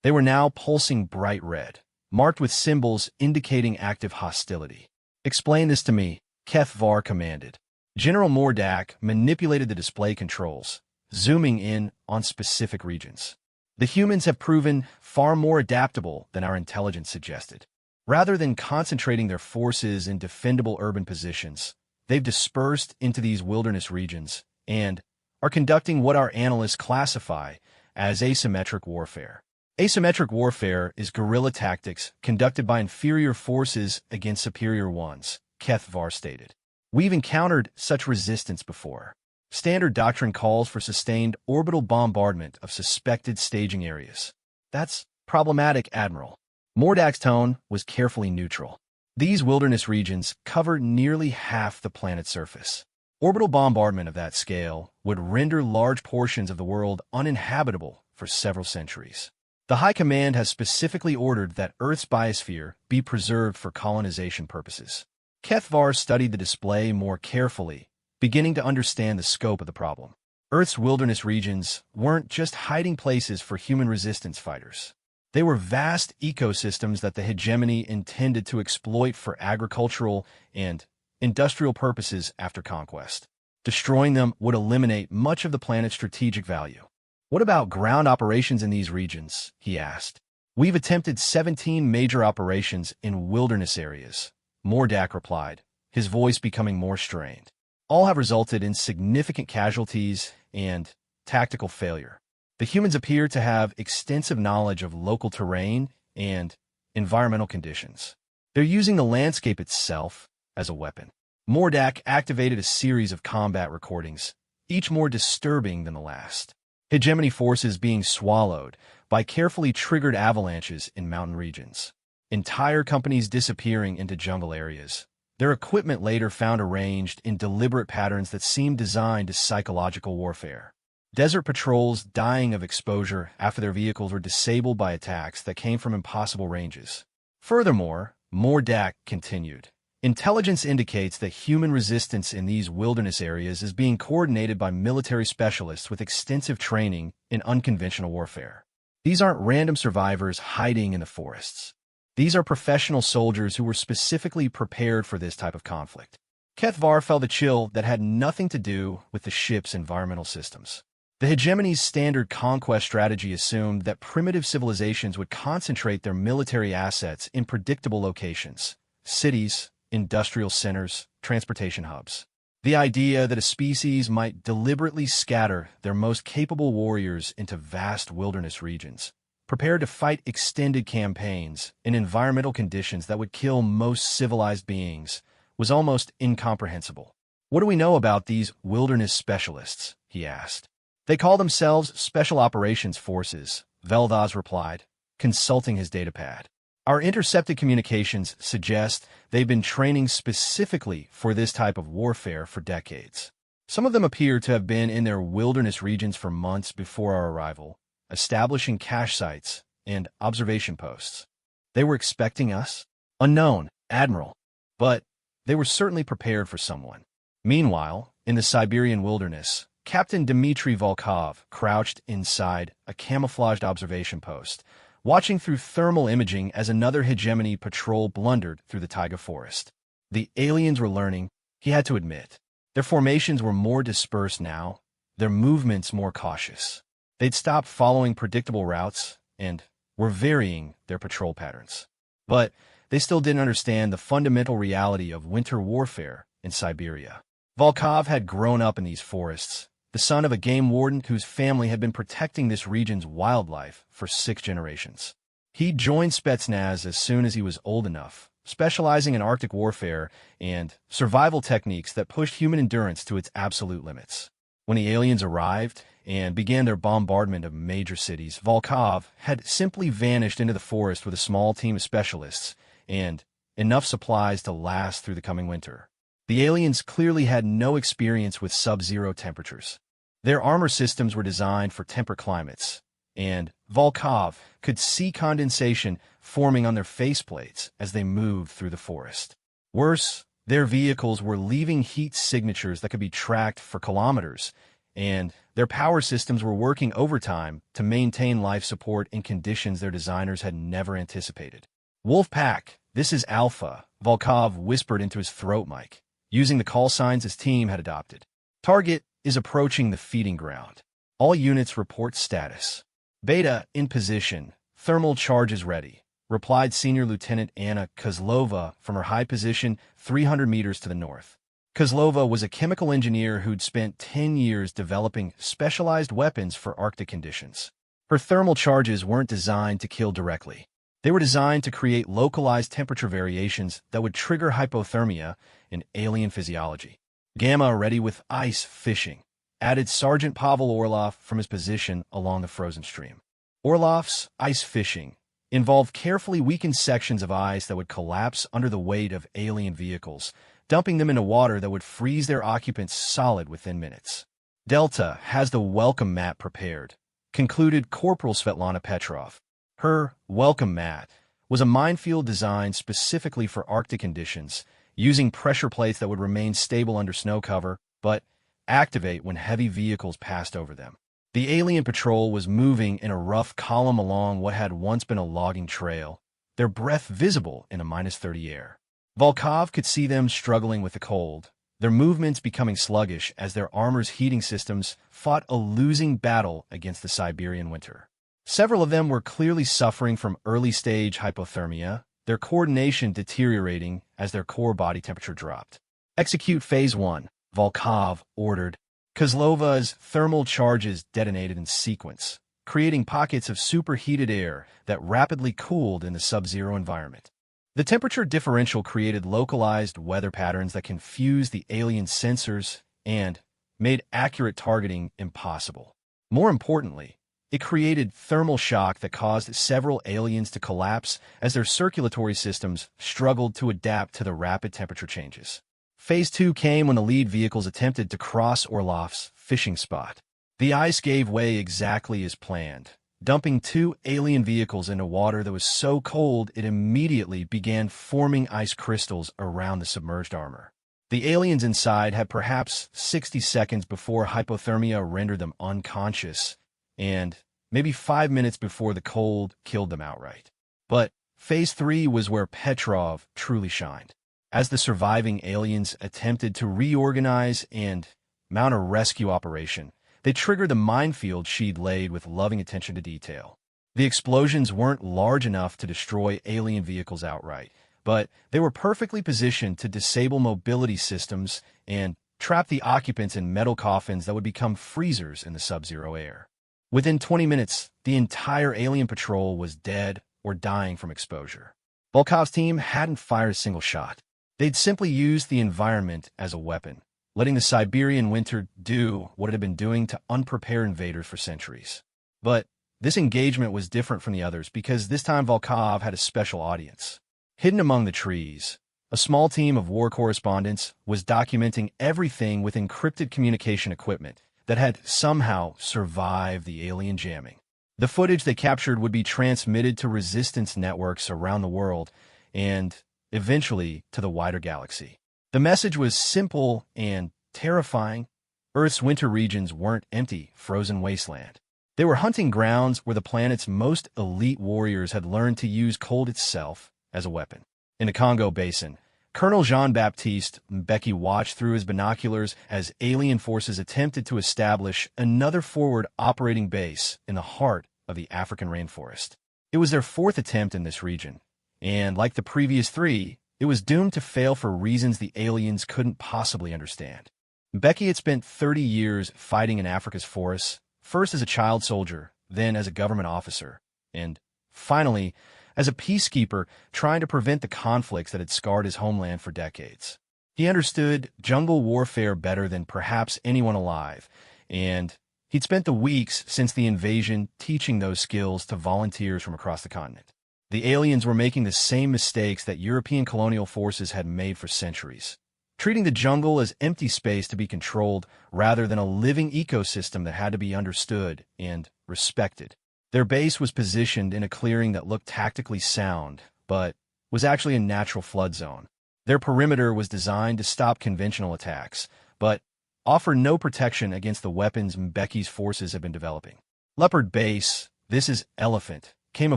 They were now pulsing bright red, marked with symbols indicating active hostility. Explain this to me, Kethvar commanded. General Mordak manipulated the display controls, zooming in on specific regions. The humans have proven far more adaptable than our intelligence suggested. Rather than concentrating their forces in defendable urban positions, they've dispersed into these wilderness regions and are conducting what our analysts classify as asymmetric warfare. Asymmetric warfare is guerrilla tactics conducted by inferior forces against superior ones, Kethvar stated. We've encountered such resistance before. Standard doctrine calls for sustained orbital bombardment of suspected staging areas. That's problematic, Admiral. Mordak's tone was carefully neutral. These wilderness regions cover nearly half the planet's surface. Orbital bombardment of that scale would render large portions of the world uninhabitable for several centuries. The High Command has specifically ordered that Earth's biosphere be preserved for colonization purposes. Kethvar studied the display more carefully, beginning to understand the scope of the problem. Earth's wilderness regions weren't just hiding places for human resistance fighters. They were vast ecosystems that the hegemony intended to exploit for agricultural and industrial purposes after conquest. Destroying them would eliminate much of the planet's strategic value. What about ground operations in these regions? He asked. We've attempted 17 major operations in wilderness areas, Mordak replied, his voice becoming more strained. All have resulted in significant casualties and tactical failure. The humans appear to have extensive knowledge of local terrain and environmental conditions. They're using the landscape itself as a weapon. Mordak activated a series of combat recordings, each more disturbing than the last. Hegemony forces being swallowed by carefully triggered avalanches in mountain regions. Entire companies disappearing into jungle areas. Their equipment later found arranged in deliberate patterns that seemed designed as psychological warfare. Desert patrols dying of exposure after their vehicles were disabled by attacks that came from impossible ranges. Furthermore, Mordak continued, intelligence indicates that human resistance in these wilderness areas is being coordinated by military specialists with extensive training in unconventional warfare. These aren't random survivors hiding in the forests. These are professional soldiers who were specifically prepared for this type of conflict. Kethvar felt a chill that had nothing to do with the ship's environmental systems. The hegemony's standard conquest strategy assumed that primitive civilizations would concentrate their military assets in predictable locations: cities, industrial centers, transportation hubs. The idea that a species might deliberately scatter their most capable warriors into vast wilderness regions prepared to fight extended campaigns in environmental conditions that would kill most civilized beings, was almost incomprehensible. "What do we know about these wilderness specialists?" he asked. "They call themselves Special Operations Forces," Veldaz replied, consulting his datapad. "Our intercepted communications suggest they've been training specifically for this type of warfare for decades. Some of them appear to have been in their wilderness regions for months before our arrival, establishing cache sites and observation posts. They were expecting us? Unknown, Admiral. But they were certainly prepared for someone." Meanwhile, in the Siberian wilderness, Captain Dmitry Volkov crouched inside a camouflaged observation post, watching through thermal imaging as another hegemony patrol blundered through the taiga forest. The aliens were learning, he had to admit. Their formations were more dispersed now, their movements more cautious. They'd stopped following predictable routes and were varying their patrol patterns. But they still didn't understand the fundamental reality of winter warfare in Siberia. Volkov had grown up in these forests, the son of a game warden whose family had been protecting this region's wildlife for 6 generations. He joined Spetsnaz as soon as he was old enough, specializing in Arctic warfare and survival techniques that pushed human endurance to its absolute limits. When the aliens arrived and began their bombardment of major cities, Volkov had simply vanished into the forest with a small team of specialists and enough supplies to last through the coming winter. The aliens clearly had no experience with sub-zero temperatures. Their armor systems were designed for temperate climates, and Volkov could see condensation forming on their faceplates as they moved through the forest. Worse, their vehicles were leaving heat signatures that could be tracked for kilometers, and their power systems were working overtime to maintain life support in conditions their designers had never anticipated. "Wolfpack, this is Alpha," Volkov whispered into his throat mic, using the call signs his team had adopted. "Target is approaching the feeding ground. All units report status." "Beta in position. Thermal charges ready," replied Senior Lieutenant Anna Kozlova from her high position 300 meters to the north. Kozlova was a chemical engineer who'd spent 10 years developing specialized weapons for Arctic conditions. Her thermal charges weren't designed to kill directly. They were designed to create localized temperature variations that would trigger hypothermia in alien physiology. "Gamma ready with ice fishing," added Sergeant Pavel Orlov from his position along the frozen stream. Orlov's ice fishing involved carefully weakened sections of ice that would collapse under the weight of alien vehicles, dumping them into water that would freeze their occupants solid within minutes. "Delta has the welcome mat prepared," concluded Corporal Svetlana Petrov. Her welcome mat was a minefield designed specifically for Arctic conditions, using pressure plates that would remain stable under snow cover, but activate when heavy vehicles passed over them. The alien patrol was moving in a rough column along what had once been a logging trail, their breath visible in a -30 air. Volkov could see them struggling with the cold, their movements becoming sluggish as their armor's heating systems fought a losing battle against the Siberian winter. Several of them were clearly suffering from early-stage hypothermia, their coordination deteriorating as their core body temperature dropped. "Execute Phase 1, Volkov ordered. Kozlova's thermal charges detonated in sequence, creating pockets of superheated air that rapidly cooled in the sub-zero environment. The temperature differential created localized weather patterns that confused the alien sensors and made accurate targeting impossible. More importantly, it created thermal shock that caused several aliens to collapse as their circulatory systems struggled to adapt to the rapid temperature changes. Phase 2 came when the lead vehicles attempted to cross Orlov's fishing spot. The ice gave way exactly as planned, dumping 2 alien vehicles into water that was so cold it immediately began forming ice crystals around the submerged armor. The aliens inside had perhaps 60 seconds before hypothermia rendered them unconscious, and maybe 5 minutes before the cold killed them outright. But Phase 3 was where Petrov truly shined. As the surviving aliens attempted to reorganize and mount a rescue operation, they triggered the minefield she'd laid with loving attention to detail. The explosions weren't large enough to destroy alien vehicles outright, but they were perfectly positioned to disable mobility systems and trap the occupants in metal coffins that would become freezers in the sub-zero air. Within 20 minutes, the entire alien patrol was dead or dying from exposure. Volkov's team hadn't fired a single shot. They'd simply used the environment as a weapon, letting the Siberian winter do what it had been doing to unprepared invaders for centuries. But this engagement was different from the others because this time Volkov had a special audience. Hidden among the trees, a small team of war correspondents was documenting everything with encrypted communication equipment that had somehow survived the alien jamming. The footage they captured would be transmitted to resistance networks around the world and, eventually, to the wider galaxy. The message was simple and terrifying. Earth's winter regions weren't empty, frozen wasteland. They were hunting grounds where the planet's most elite warriors had learned to use cold itself as a weapon. In the Congo Basin, Colonel Jean-Baptiste Mbeki watched through his binoculars as alien forces attempted to establish another forward operating base in the heart of the African rainforest. It was their fourth attempt in this region, and like the previous three, it was doomed to fail for reasons the aliens couldn't possibly understand. Mbeki had spent 30 years fighting in Africa's forests, first as a child soldier, then as a government officer, and finally, as a peacekeeper trying to prevent the conflicts that had scarred his homeland for decades. He understood jungle warfare better than perhaps anyone alive, and he'd spent the weeks since the invasion teaching those skills to volunteers from across the continent. The aliens were making the same mistakes that European colonial forces had made for centuries, treating the jungle as empty space to be controlled rather than a living ecosystem that had to be understood and respected. Their base was positioned in a clearing that looked tactically sound, but was actually a natural flood zone. Their perimeter was designed to stop conventional attacks, but offered no protection against the weapons Mbeki's forces had been developing. Leopard Base, this is Elephant, came a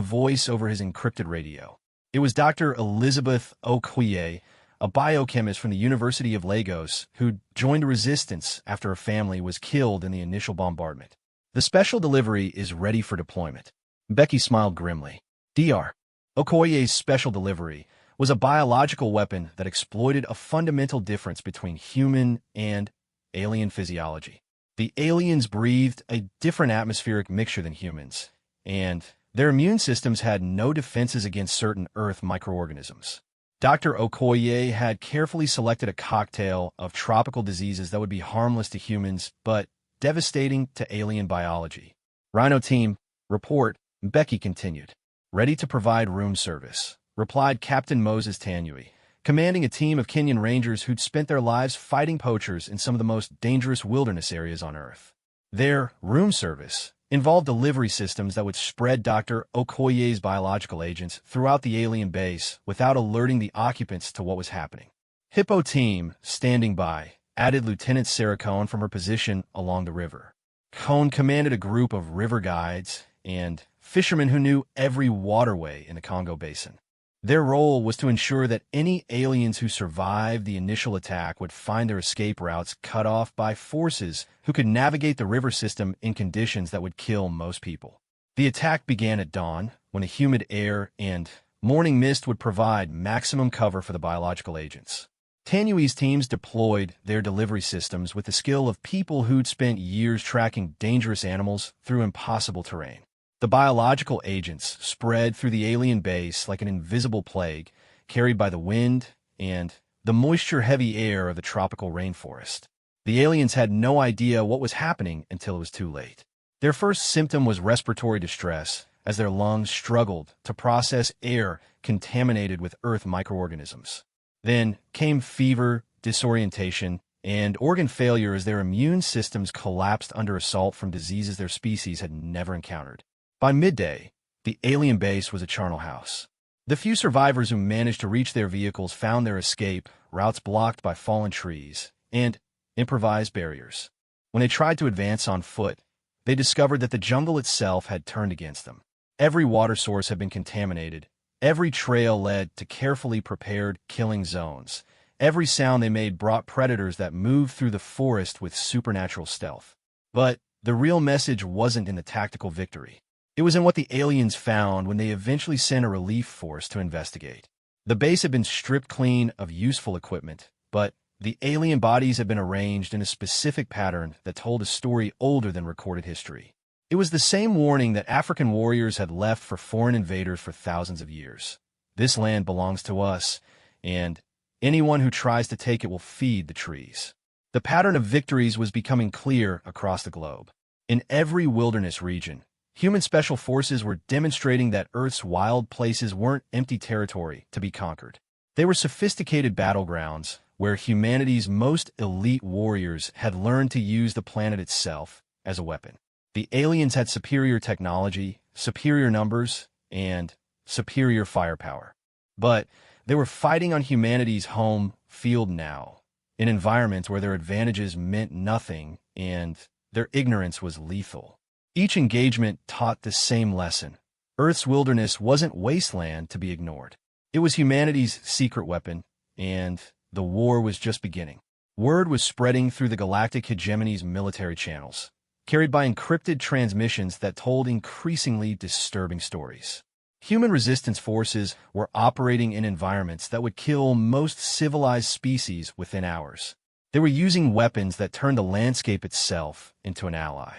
voice over his encrypted radio. It was Dr. Elizabeth Okoye, a biochemist from the University of Lagos, who'd joined the resistance after her family was killed in the initial bombardment. The special delivery is ready for deployment. Mbeki smiled grimly. Dr. Okoye's special delivery was a biological weapon that exploited a fundamental difference between human and alien physiology. The aliens breathed a different atmospheric mixture than humans, and their immune systems had no defenses against certain Earth microorganisms. Dr. Okoye had carefully selected a cocktail of tropical diseases that would be harmless to humans, but devastating to alien biology. Rhino team, report, Mbeki continued. Ready to provide room service, replied Captain Moses Tanui, commanding a team of Kenyan Rangers who'd spent their lives fighting poachers in some of the most dangerous wilderness areas on Earth. Their room service involved delivery systems that would spread Dr. Okoye's biological agents throughout the alien base without alerting the occupants to what was happening. Hippo team, standing by, added Lieutenant Sarah Cohn from her position along the river. Cohn commanded a group of river guides and fishermen who knew every waterway in the Congo Basin. Their role was to ensure that any aliens who survived the initial attack would find their escape routes cut off by forces who could navigate the river system in conditions that would kill most people. The attack began at dawn, when a humid air and morning mist would provide maximum cover for the biological agents. Tanui's teams deployed their delivery systems with the skill of people who'd spent years tracking dangerous animals through impossible terrain. The biological agents spread through the alien base like an invisible plague, carried by the wind and the moisture-heavy air of the tropical rainforest. The aliens had no idea what was happening until it was too late. Their first symptom was respiratory distress, as their lungs struggled to process air contaminated with Earth microorganisms. Then came fever, disorientation, and organ failure as their immune systems collapsed under assault from diseases their species had never encountered. By midday, the alien base was a charnel house. The few survivors who managed to reach their vehicles found their escape routes blocked by fallen trees and improvised barriers. When they tried to advance on foot, they discovered that the jungle itself had turned against them. Every water source had been contaminated. Every trail led to carefully prepared killing zones. Every sound they made brought predators that moved through the forest with supernatural stealth. But the real message wasn't in the tactical victory. It was in what the aliens found when they eventually sent a relief force to investigate. The base had been stripped clean of useful equipment, but the alien bodies had been arranged in a specific pattern that told a story older than recorded history. It was the same warning that African warriors had left for foreign invaders for thousands of years. This land belongs to us, and anyone who tries to take it will feed the trees. The pattern of victories was becoming clear across the globe. In every wilderness region, human special forces were demonstrating that Earth's wild places weren't empty territory to be conquered. They were sophisticated battlegrounds where humanity's most elite warriors had learned to use the planet itself as a weapon. The aliens had superior technology, superior numbers, and superior firepower. But they were fighting on humanity's home field now, in environments where their advantages meant nothing and their ignorance was lethal. Each engagement taught the same lesson. Earth's wilderness wasn't wasteland to be ignored. It was humanity's secret weapon, and the war was just beginning. Word was spreading through the Galactic hegemony's military channels, carried by encrypted transmissions that told increasingly disturbing stories. Human resistance forces were operating in environments that would kill most civilized species within hours. They were using weapons that turned the landscape itself into an ally.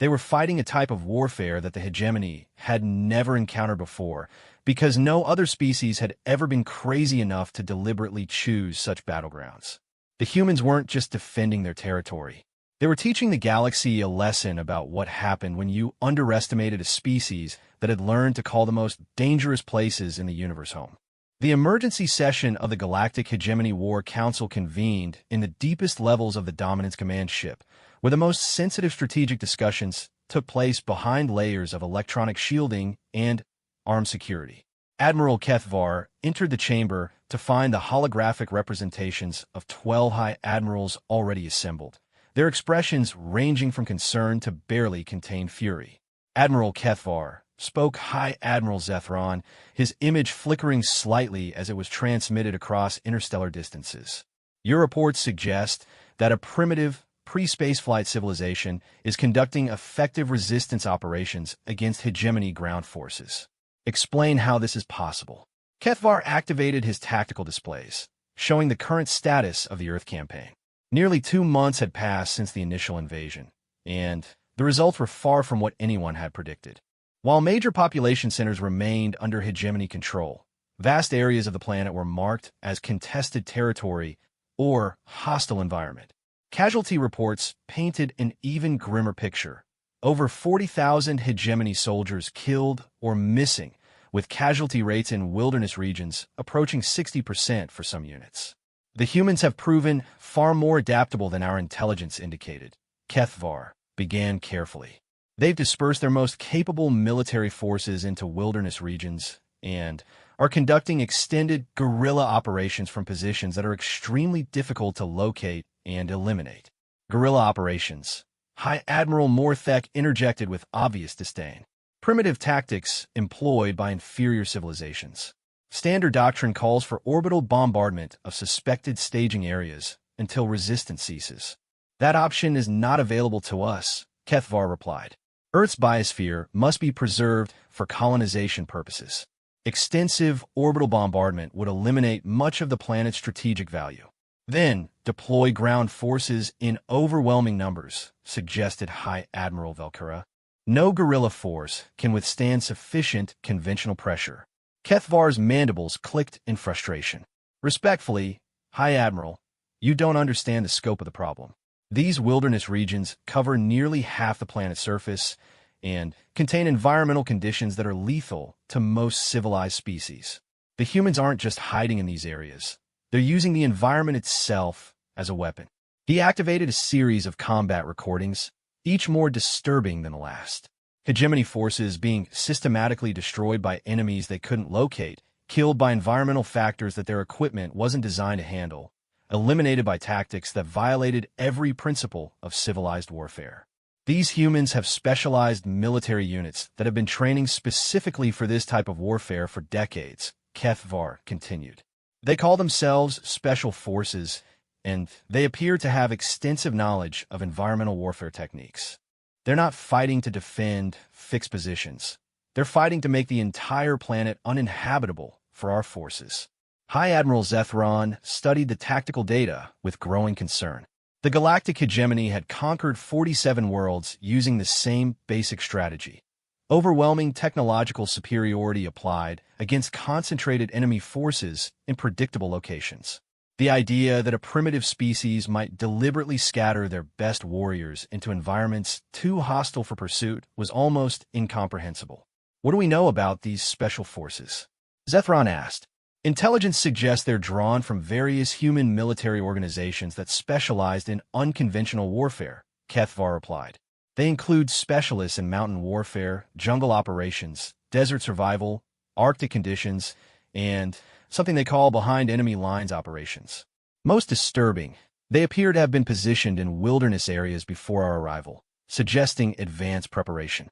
They were fighting a type of warfare that the hegemony had never encountered before, because no other species had ever been crazy enough to deliberately choose such battlegrounds. The humans weren't just defending their territory. They were teaching the galaxy a lesson about what happened when you underestimated a species that had learned to call the most dangerous places in the universe home. The emergency session of the Galactic Hegemony War Council convened in the deepest levels of the Dominance Command ship, where the most sensitive strategic discussions took place behind layers of electronic shielding and armed security. Admiral Kethvar entered the chamber to find the holographic representations of 12 High Admirals already assembled, their expressions ranging from concern to barely contained fury. Admiral Kethvar spoke High Admiral Zethron, his image flickering slightly as it was transmitted across interstellar distances. Your reports suggest that a primitive, pre-spaceflight civilization is conducting effective resistance operations against hegemony ground forces. Explain how this is possible. Kethvar activated his tactical displays, showing the current status of the Earth campaign. Nearly 2 months had passed since the initial invasion, and the results were far from what anyone had predicted. While major population centers remained under hegemony control, vast areas of the planet were marked as contested territory or hostile environment. Casualty reports painted an even grimmer picture. Over 40,000 hegemony soldiers killed or missing, with casualty rates in wilderness regions approaching 60% for some units. The humans have proven far more adaptable than our intelligence indicated. Kethvar began carefully. They've dispersed their most capable military forces into wilderness regions and are conducting extended guerrilla operations from positions that are extremely difficult to locate and eliminate. Guerrilla operations. High Admiral Morthek interjected with obvious disdain. Primitive tactics employed by inferior civilizations. Standard doctrine calls for orbital bombardment of suspected staging areas until resistance ceases. That option is not available to us, Kethvar replied. Earth's biosphere must be preserved for colonization purposes. Extensive orbital bombardment would eliminate much of the planet's strategic value. Then, deploy ground forces in overwhelming numbers, suggested High Admiral Velkura. No guerrilla force can withstand sufficient conventional pressure. Kethvar's mandibles clicked in frustration. Respectfully, High Admiral, you don't understand the scope of the problem. These wilderness regions cover nearly half the planet's surface and contain environmental conditions that are lethal to most civilized species. The humans aren't just hiding in these areas. They're using the environment itself as a weapon. He activated a series of combat recordings, each more disturbing than the last. Hegemony forces being systematically destroyed by enemies they couldn't locate, killed by environmental factors that their equipment wasn't designed to handle, eliminated by tactics that violated every principle of civilized warfare. These humans have specialized military units that have been training specifically for this type of warfare for decades, Kethvar continued. They call themselves Special Forces, and they appear to have extensive knowledge of environmental warfare techniques. They're not fighting to defend fixed positions. They're fighting to make the entire planet uninhabitable for our forces. High Admiral Zethron studied the tactical data with growing concern. The Galactic hegemony had conquered 47 worlds using the same basic strategy. Overwhelming technological superiority applied against concentrated enemy forces in predictable locations. The idea that a primitive species might deliberately scatter their best warriors into environments too hostile for pursuit was almost incomprehensible. What do we know about these special forces? Zethron asked. Intelligence suggests they're drawn from various human military organizations that specialized in unconventional warfare, Kethvar replied. They include specialists in mountain warfare, jungle operations, desert survival, Arctic conditions, and something they call behind enemy lines operations. Most disturbing, they appear to have been positioned in wilderness areas before our arrival, suggesting advanced preparation.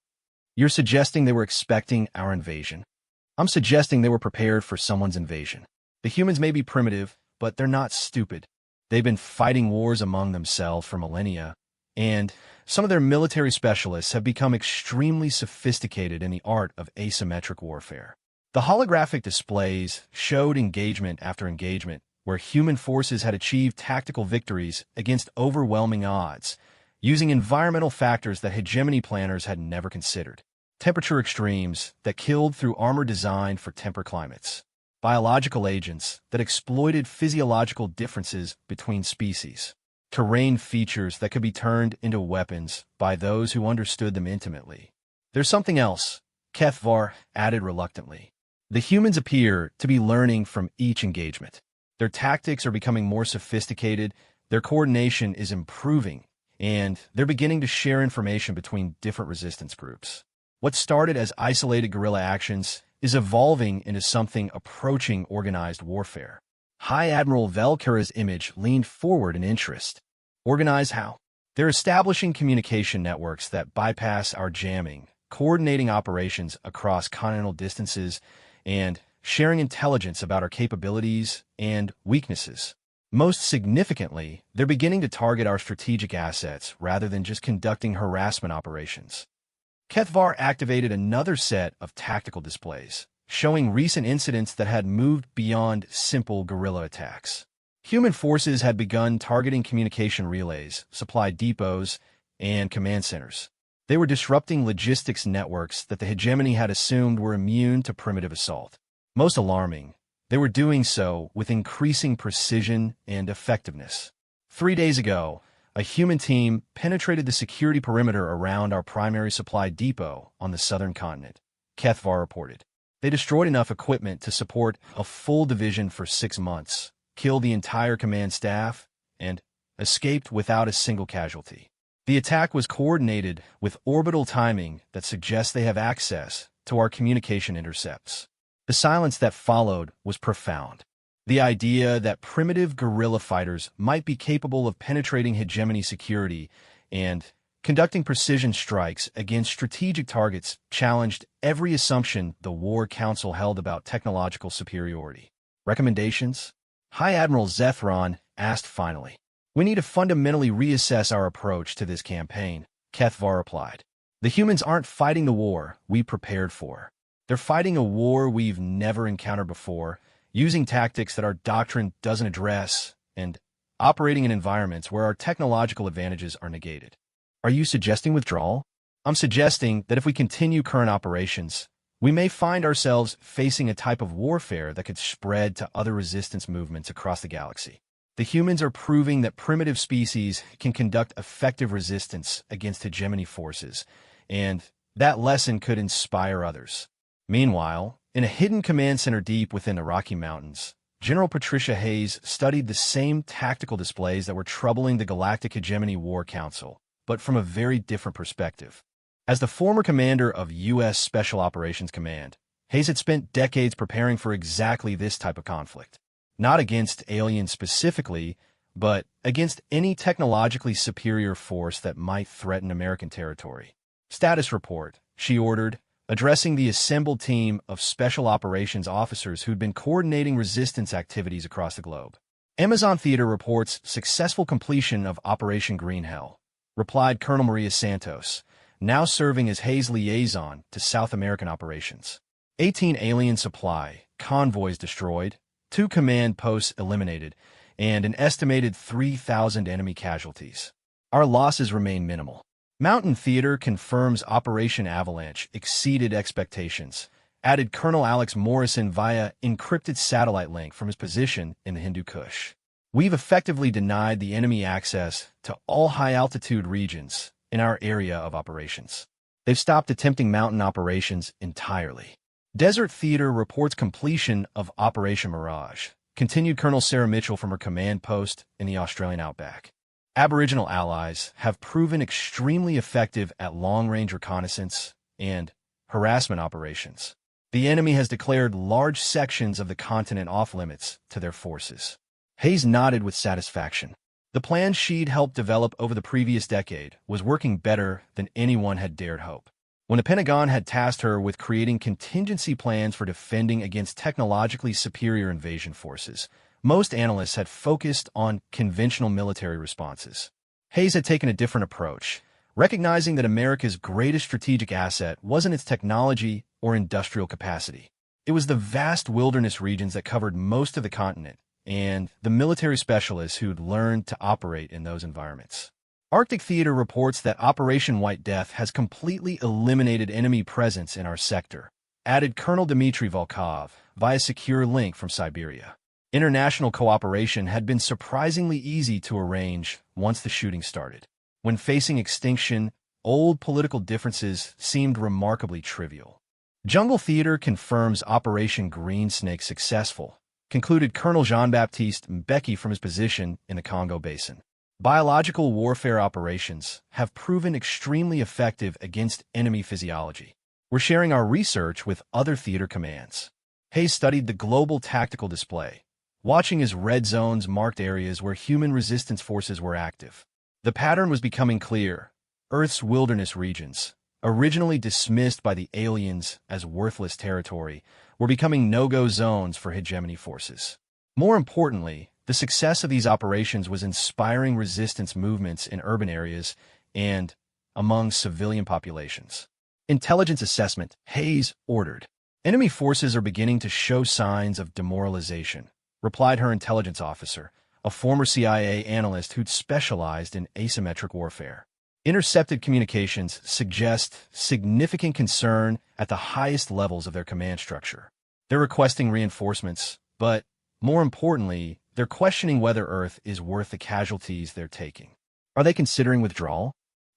You're suggesting they were expecting our invasion? I'm suggesting they were prepared for someone's invasion. The humans may be primitive, but they're not stupid. They've been fighting wars among themselves for millennia, and some of their military specialists have become extremely sophisticated in the art of asymmetric warfare. The holographic displays showed engagement after engagement, where human forces had achieved tactical victories against overwhelming odds, using environmental factors that hegemony planners had never considered. Temperature extremes that killed through armor designed for temperate climates. Biological agents that exploited physiological differences between species. Terrain features that could be turned into weapons by those who understood them intimately. There's something else, Kethvar added reluctantly. The humans appear to be learning from each engagement. Their tactics are becoming more sophisticated, their coordination is improving, and they're beginning to share information between different resistance groups. What started as isolated guerrilla actions is evolving into something approaching organized warfare. High Admiral Velkura's image leaned forward in interest. Organize how? They're establishing communication networks that bypass our jamming, coordinating operations across continental distances, and sharing intelligence about our capabilities and weaknesses. Most significantly, they're beginning to target our strategic assets rather than just conducting harassment operations. Kethvar activated another set of tactical displays, showing recent incidents that had moved beyond simple guerrilla attacks. Human forces had begun targeting communication relays, supply depots, and command centers. They were disrupting logistics networks that the hegemony had assumed were immune to primitive assault. Most alarming, they were doing so with increasing precision and effectiveness. 3 days ago, a human team penetrated the security perimeter around our primary supply depot on the southern continent, Kethvar reported. They destroyed enough equipment to support a full division for 6 months, killed the entire command staff, and escaped without a single casualty. The attack was coordinated with orbital timing that suggests they have access to our communication intercepts. The silence that followed was profound. The idea that primitive guerrilla fighters might be capable of penetrating hegemony security and conducting precision strikes against strategic targets challenged every assumption the War Council held about technological superiority. Recommendations? High Admiral Zethron asked finally. We need to fundamentally reassess our approach to this campaign, Kethvar replied. The humans aren't fighting the war we prepared for. They're fighting a war we've never encountered before, using tactics that our doctrine doesn't address, and operating in environments where our technological advantages are negated. Are you suggesting withdrawal? I'm suggesting that if we continue current operations, we may find ourselves facing a type of warfare that could spread to other resistance movements across the galaxy. The humans are proving that primitive species can conduct effective resistance against hegemony forces, and that lesson could inspire others. Meanwhile, in a hidden command center deep within the Rocky Mountains, General Patricia Hayes studied the same tactical displays that were troubling the Galactic Hegemony War Council, but from a very different perspective. As the former commander of U.S. Special Operations Command, Hayes had spent decades preparing for exactly this type of conflict. Not against aliens specifically, but against any technologically superior force that might threaten American territory. Status report, she ordered, addressing the assembled team of special operations officers who'd been coordinating resistance activities across the globe. Amazon Theater reports successful completion of Operation Green Hell, replied Colonel Maria Santos, now serving as Hayes' liaison to South American operations. 18 alien supply convoys destroyed, 2 command posts eliminated, and an estimated 3,000 enemy casualties. Our losses remain minimal. Mountain Theater confirms Operation Avalanche exceeded expectations, added Colonel Alex Morrison via encrypted satellite link from his position in the Hindu Kush. We've effectively denied the enemy access to all high-altitude regions in our area of operations. They've stopped attempting mountain operations entirely. Desert Theater reports completion of Operation Mirage, continued Colonel Sarah Mitchell from her command post in the Australian outback. Aboriginal allies have proven extremely effective at long-range reconnaissance and harassment operations. The enemy has declared large sections of the continent off-limits to their forces. Hayes nodded with satisfaction. The plan she'd helped develop over the previous decade was working better than anyone had dared hope. When the Pentagon had tasked her with creating contingency plans for defending against technologically superior invasion forces, most analysts had focused on conventional military responses. Hayes had taken a different approach, recognizing that America's greatest strategic asset wasn't its technology or industrial capacity. It was the vast wilderness regions that covered most of the continent, and the military specialists who'd learned to operate in those environments. Arctic Theater reports that Operation White Death has completely eliminated enemy presence in our sector, added Colonel Dmitry Volkov via secure link from Siberia. International cooperation had been surprisingly easy to arrange once the shooting started. When facing extinction, old political differences seemed remarkably trivial. Jungle Theater confirms Operation Green Snake successful, concluded Colonel Jean-Baptiste Mbeki from his position in the Congo Basin. Biological warfare operations have proven extremely effective against enemy physiology. We're sharing our research with other theater commands. Hayes studied the global tactical display, watching as red zones marked areas where human resistance forces were active. The pattern was becoming clear. Earth's wilderness regions, originally dismissed by the aliens as worthless territory, were becoming no-go zones for hegemony forces. More importantly, the success of these operations was inspiring resistance movements in urban areas and among civilian populations. Intelligence assessment, Hayes ordered. Enemy forces are beginning to show signs of demoralization, replied her intelligence officer, a former CIA analyst who'd specialized in asymmetric warfare. Intercepted communications suggest significant concern at the highest levels of their command structure. They're requesting reinforcements, but, more importantly, they're questioning whether Earth is worth the casualties they're taking. Are they considering withdrawal?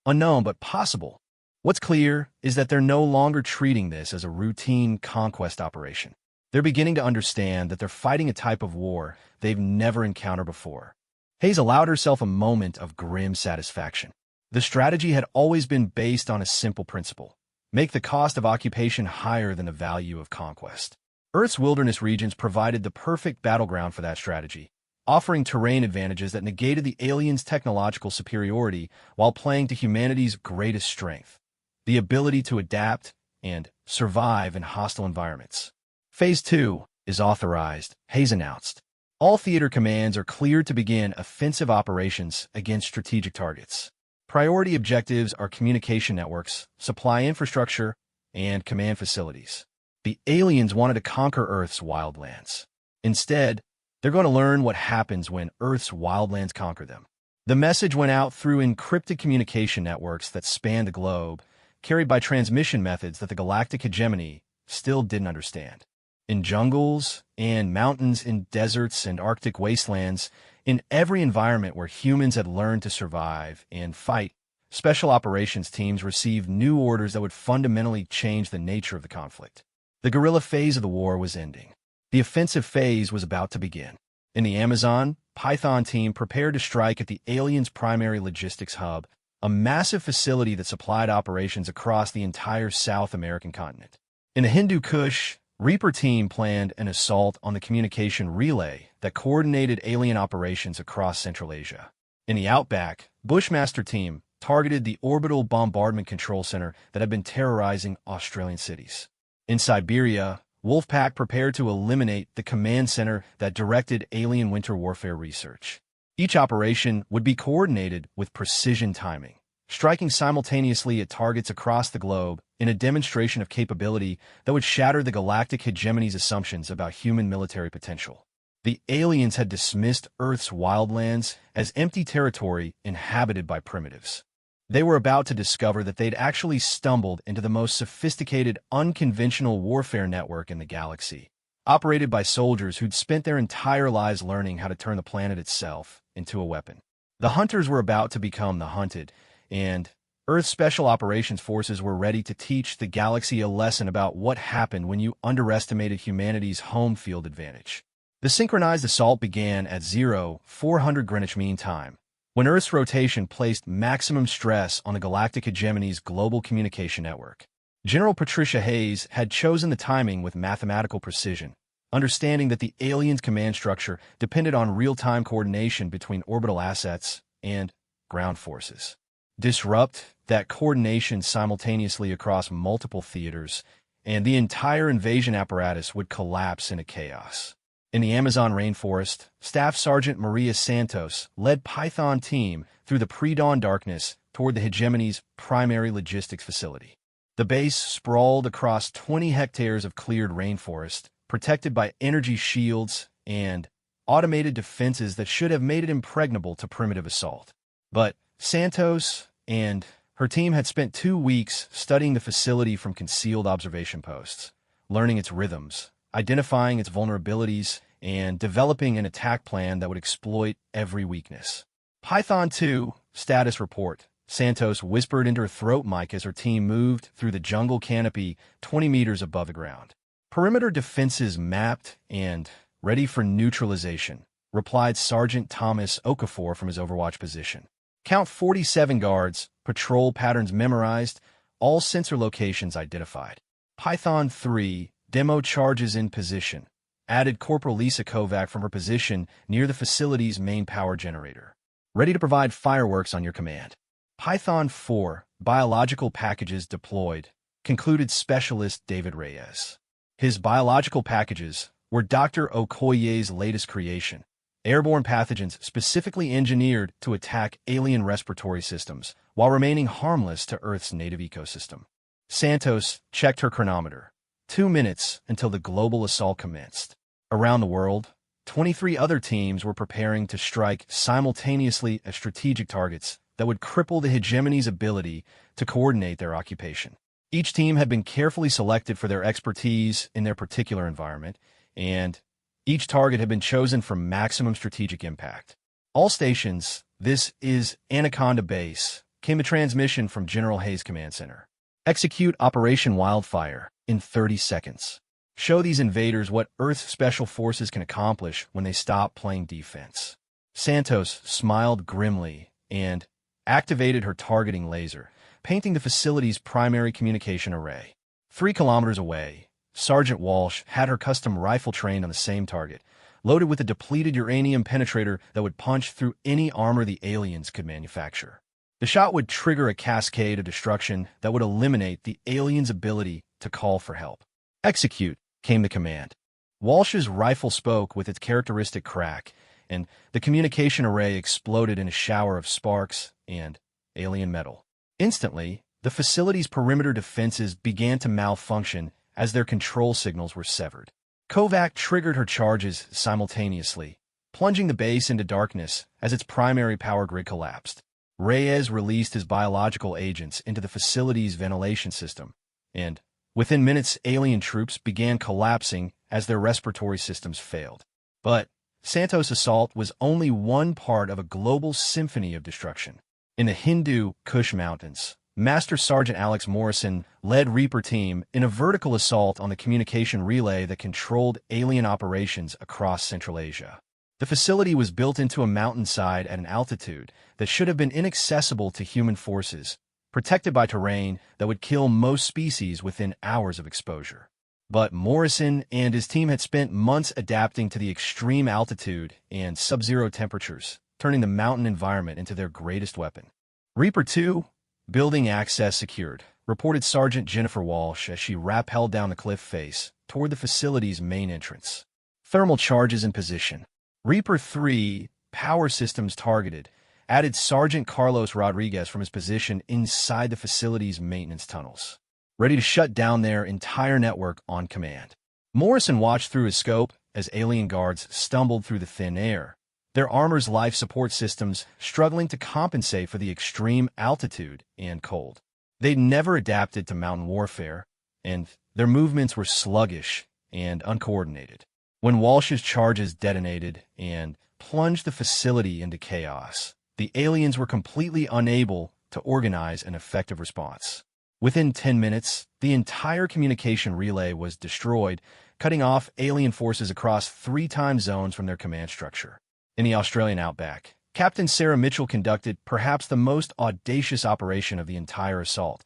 Unknown, but possible. What's clear is that they're no longer treating this as a routine conquest operation. They're beginning to understand that they're fighting a type of war they've never encountered before. Hayes allowed herself a moment of grim satisfaction. The strategy had always been based on a simple principle: make the cost of occupation higher than the value of conquest. Earth's wilderness regions provided the perfect battleground for that strategy, offering terrain advantages that negated the aliens' technological superiority while playing to humanity's greatest strength: the ability to adapt and survive in hostile environments. Phase 2 is authorized, Hayes announced. All theater commands are cleared to begin offensive operations against strategic targets. Priority objectives are communication networks, supply infrastructure, and command facilities. The aliens wanted to conquer Earth's wildlands. Instead, they're going to learn what happens when Earth's wildlands conquer them. The message went out through encrypted communication networks that span the globe, carried by transmission methods that the galactic hegemony still didn't understand. In jungles and mountains, in deserts and Arctic wastelands, in every environment where humans had learned to survive and fight, special operations teams received new orders that would fundamentally change the nature of the conflict. The guerrilla phase of the war was ending. The offensive phase was about to begin. In the Amazon, Python team prepared to strike at the aliens' primary logistics hub, a massive facility that supplied operations across the entire South American continent. In the Hindu Kush, Reaper team planned an assault on the communication relay that coordinated alien operations across Central Asia. In the Outback, Bushmaster team targeted the orbital bombardment control center that had been terrorizing Australian cities. In Siberia, Wolfpack prepared to eliminate the command center that directed alien winter warfare research. Each operation would be coordinated with precision timing, striking simultaneously at targets across the globe in a demonstration of capability that would shatter the galactic hegemony's assumptions about human military potential. The aliens had dismissed Earth's wildlands as empty territory inhabited by primitives. They were about to discover that they'd actually stumbled into the most sophisticated, unconventional warfare network in the galaxy, operated by soldiers who'd spent their entire lives learning how to turn the planet itself into a weapon. The hunters were about to become the hunted, and Earth's Special Operations Forces were ready to teach the galaxy a lesson about what happened when you underestimated humanity's home field advantage. The synchronized assault began at 0400 Greenwich Mean Time, when Earth's rotation placed maximum stress on the galactic hegemony's global communication network. General Patricia Hayes had chosen the timing with mathematical precision, understanding that the aliens' command structure depended on real-time coordination between orbital assets and ground forces. Disrupt that coordination simultaneously across multiple theaters, and the entire invasion apparatus would collapse into chaos. In the Amazon rainforest, Staff Sergeant Maria Santos led Python team through the pre-dawn darkness toward the hegemony's primary logistics facility. The base sprawled across 20 hectares of cleared rainforest, protected by energy shields and automated defenses that should have made it impregnable to primitive assault. But Santos and her team had spent 2 weeks studying the facility from concealed observation posts, learning its rhythms, identifying its vulnerabilities, and developing an attack plan that would exploit every weakness. Python 2, status report. Santos whispered into her throat mic as her team moved through the jungle canopy 20 meters above the ground. Perimeter defenses mapped and ready for neutralization, replied Sergeant Thomas Okafor from his overwatch position. Count 47 guards, patrol patterns memorized, all sensor locations identified. Python 3, demo charges in position. Added Corporal Lisa Kovac from her position near the facility's main power generator. Ready to provide fireworks on your command. Python 4, biological packages deployed, concluded Specialist David Reyes. His biological packages were Dr. Okoye's latest creation, airborne pathogens specifically engineered to attack alien respiratory systems while remaining harmless to Earth's native ecosystem. Santos checked her chronometer. 2 minutes until the global assault commenced. Around the world, 23 other teams were preparing to strike simultaneously at strategic targets that would cripple the hegemony's ability to coordinate their occupation. Each team had been carefully selected for their expertise in their particular environment, and each target had been chosen for maximum strategic impact. All stations, this is Anaconda Base, came a transmission from General Hayes' command center. Execute Operation Wildfire in 30 seconds. Show these invaders what Earth's special forces can accomplish when they stop playing defense. Santos smiled grimly and activated her targeting laser, painting the facility's primary communication array. 3 kilometers away, Sergeant Walsh had her custom rifle trained on the same target, loaded with a depleted uranium penetrator that would punch through any armor the aliens could manufacture. The shot would trigger a cascade of destruction that would eliminate the aliens' ability to call for help. Execute, came the command. Walsh's rifle spoke with its characteristic crack, and the communication array exploded in a shower of sparks and alien metal. Instantly, the facility's perimeter defenses began to malfunction as their control signals were severed. Kovac triggered her charges simultaneously, plunging the base into darkness as its primary power grid collapsed. Reyes released his biological agents into the facility's ventilation system, and within minutes, alien troops began collapsing as their respiratory systems failed. But Santos' assault was only one part of a global symphony of destruction. In the Hindu Kush Mountains, Master Sergeant Alex Morrison led Reaper Team in a vertical assault on the communication relay that controlled alien operations across Central Asia. The facility was built into a mountainside at an altitude that should have been inaccessible to human forces, protected by terrain that would kill most species within hours of exposure. But Morrison and his team had spent months adapting to the extreme altitude and sub-zero temperatures, turning the mountain environment into their greatest weapon. Reaper 2, building access secured, reported Sergeant Jennifer Walsh as she rappelled down the cliff face toward the facility's main entrance. Thermal charges in position. Reaper 3, power systems targeted, added Sergeant Carlos Rodriguez from his position inside the facility's maintenance tunnels, ready to shut down their entire network on command. Morrison watched through his scope as alien guards stumbled through the thin air, their armor's life support systems struggling to compensate for the extreme altitude and cold. They'd never adapted to mountain warfare, and their movements were sluggish and uncoordinated. When Walsh's charges detonated and plunged the facility into chaos, the aliens were completely unable to organize an effective response. Within 10 minutes, the entire communication relay was destroyed, cutting off alien forces across 3 time zones from their command structure. In the Australian outback, Captain Sarah Mitchell conducted perhaps the most audacious operation of the entire assault,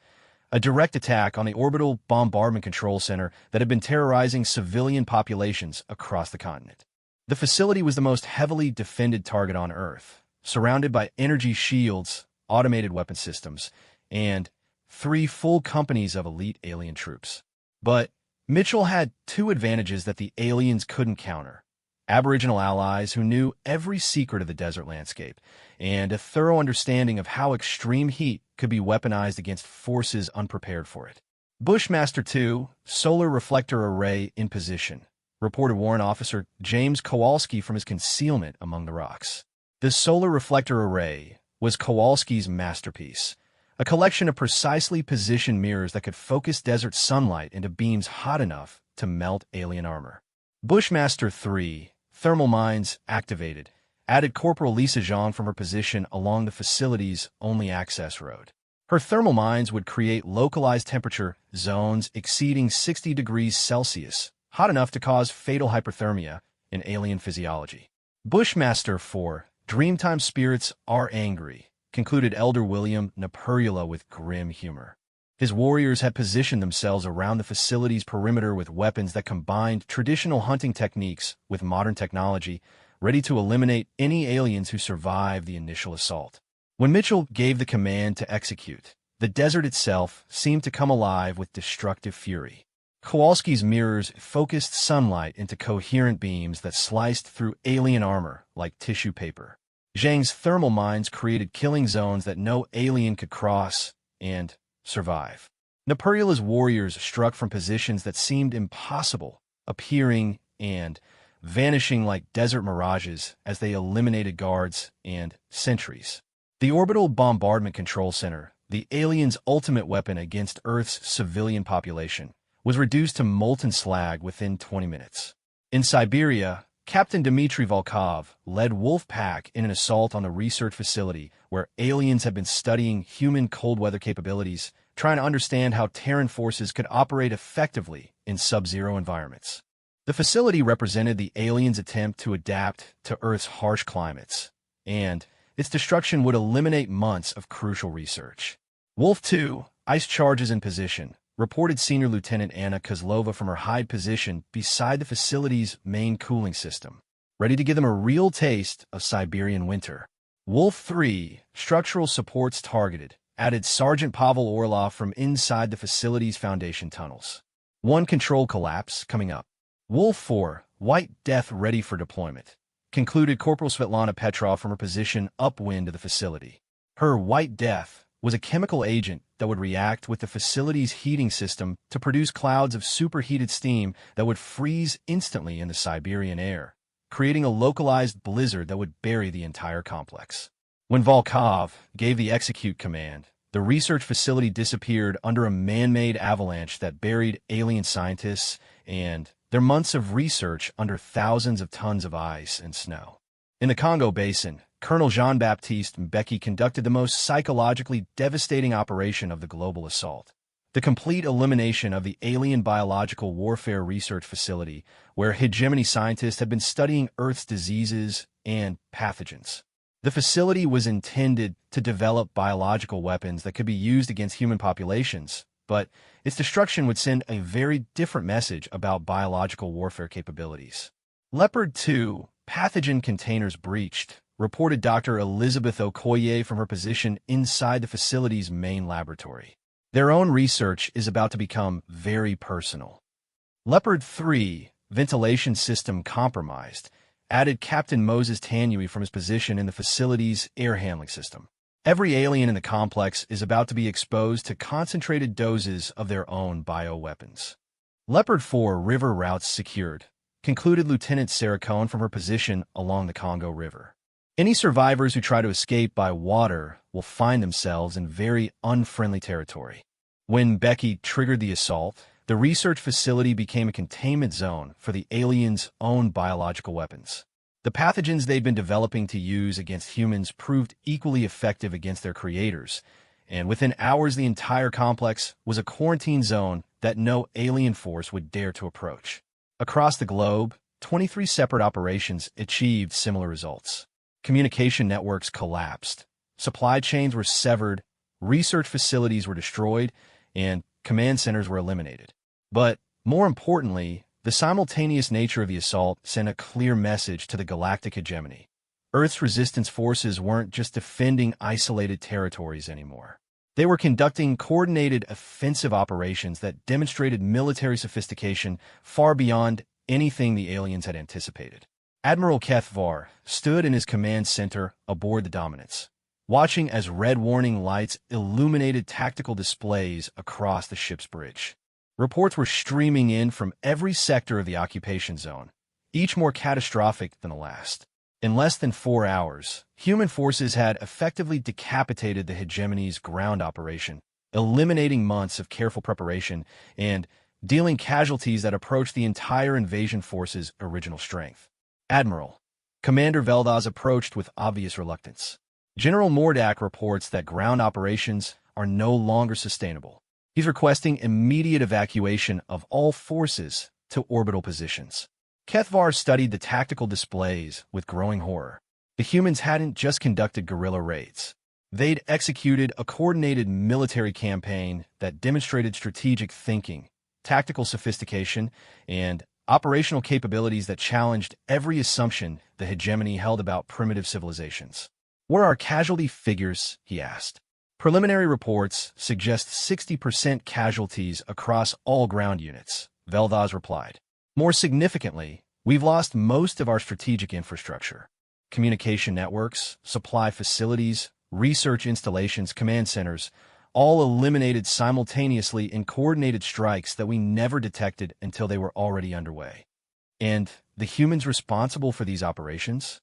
a direct attack on the Orbital Bombardment Control Center that had been terrorizing civilian populations across the continent. The facility was the most heavily defended target on Earth, surrounded by energy shields, automated weapon systems, and 3 full companies of elite alien troops. But Mitchell had 2 advantages that the aliens couldn't counter: Aboriginal allies who knew every secret of the desert landscape, and a thorough understanding of how extreme heat could be weaponized against forces unprepared for it. Bushmaster 2, solar reflector array in position, reported Warrant Officer James Kowalski from his concealment among the rocks. The solar reflector array was Kowalski's masterpiece, a collection of precisely positioned mirrors that could focus desert sunlight into beams hot enough to melt alien armor. Bushmaster 3, thermal mines activated, added Corporal Lisa Zhang from her position along the facility's only access road. Her thermal mines would create localized temperature zones exceeding 60 degrees Celsius, hot enough to cause fatal hyperthermia in alien physiology. Bushmaster 4, Dreamtime spirits are angry, concluded Elder William Napurula with grim humor. His warriors had positioned themselves around the facility's perimeter with weapons that combined traditional hunting techniques with modern technology, ready to eliminate any aliens who survived the initial assault. When Mitchell gave the command to execute, the desert itself seemed to come alive with destructive fury. Kowalski's mirrors focused sunlight into coherent beams that sliced through alien armor like tissue paper. Zhang's thermal mines created killing zones that no alien could cross and survive. Napurula's warriors struck from positions that seemed impossible, appearing and vanishing like desert mirages as they eliminated guards and sentries. The Orbital Bombardment Control Center, the aliens' ultimate weapon against Earth's civilian population, was reduced to molten slag within 20 minutes. In Siberia, Captain Dmitry Volkov led Wolf Pack in an assault on the research facility where aliens had been studying human cold weather capabilities, trying to understand how Terran forces could operate effectively in sub-zero environments. The facility represented the aliens' attempt to adapt to Earth's harsh climates, and its destruction would eliminate months of crucial research. Wolf 2, ice charges in position, reported Senior Lieutenant Anna Kozlova from her high position beside the facility's main cooling system, ready to give them a real taste of Siberian winter. Wolf 3, structural supports targeted, added Sergeant Pavel Orlov from inside the facility's foundation tunnels. 1 control collapse coming up. Wolf 4, White Death ready for deployment, concluded Corporal Svetlana Petrov from her position upwind of the facility. Her White Death was a chemical agent that would react with the facility's heating system to produce clouds of superheated steam that would freeze instantly in the Siberian air, creating a localized blizzard that would bury the entire complex. When Volkov gave the execute command, the research facility disappeared under a man-made avalanche that buried alien scientists and their months of research under thousands of tons of ice and snow. In the Congo Basin, Colonel Jean-Baptiste Mbeki conducted the most psychologically devastating operation of the global assault, the complete elimination of the alien biological warfare research facility, where hegemony scientists had been studying Earth's diseases and pathogens. The facility was intended to develop biological weapons that could be used against human populations, but its destruction would send a very different message about biological warfare capabilities. Leopard 2, pathogen containers breached, reported Dr. Elizabeth Okoye from her position inside the facility's main laboratory. Their own research is about to become very personal. Leopard 3, ventilation system compromised, added Captain Moses Tanui from his position in the facility's air handling system. Every alien in the complex is about to be exposed to concentrated doses of their own bioweapons. Leopard 4, river routes secured, concluded Lieutenant Sarah Cohen from her position along the Congo River. Any survivors who try to escape by water will find themselves in very unfriendly territory. When Becky triggered the assault, the research facility became a containment zone for the aliens' own biological weapons. The pathogens they'd been developing to use against humans proved equally effective against their creators, and within hours the entire complex was a quarantine zone that no alien force would dare to approach. Across the globe, 23 separate operations achieved similar results. Communication networks collapsed, supply chains were severed, research facilities were destroyed, and command centers were eliminated. But, more importantly, the simultaneous nature of the assault sent a clear message to the galactic hegemony. Earth's resistance forces weren't just defending isolated territories anymore. They were conducting coordinated offensive operations that demonstrated military sophistication far beyond anything the aliens had anticipated. Admiral Kethvar stood in his command center aboard the Dominance, watching as red warning lights illuminated tactical displays across the ship's bridge. Reports were streaming in from every sector of the occupation zone, each more catastrophic than the last. In less than 4 hours, human forces had effectively decapitated the hegemony's ground operation, eliminating months of careful preparation and dealing casualties that approached the entire invasion force's original strength. Admiral, Commander Veldaz approached with obvious reluctance. General Mordak reports that ground operations are no longer sustainable. He's requesting immediate evacuation of all forces to orbital positions. Kethvar studied the tactical displays with growing horror. The humans hadn't just conducted guerrilla raids. They'd executed a coordinated military campaign that demonstrated strategic thinking, tactical sophistication, and operational capabilities that challenged every assumption the hegemony held about primitive civilizations. "What are our casualty figures?" he asked. "Preliminary reports suggest 60% casualties across all ground units," Veldaz replied. "More significantly, we've lost most of our strategic infrastructure. Communication networks, supply facilities, research installations, command centers, all eliminated simultaneously in coordinated strikes that we never detected until they were already underway. And the humans responsible for these operations?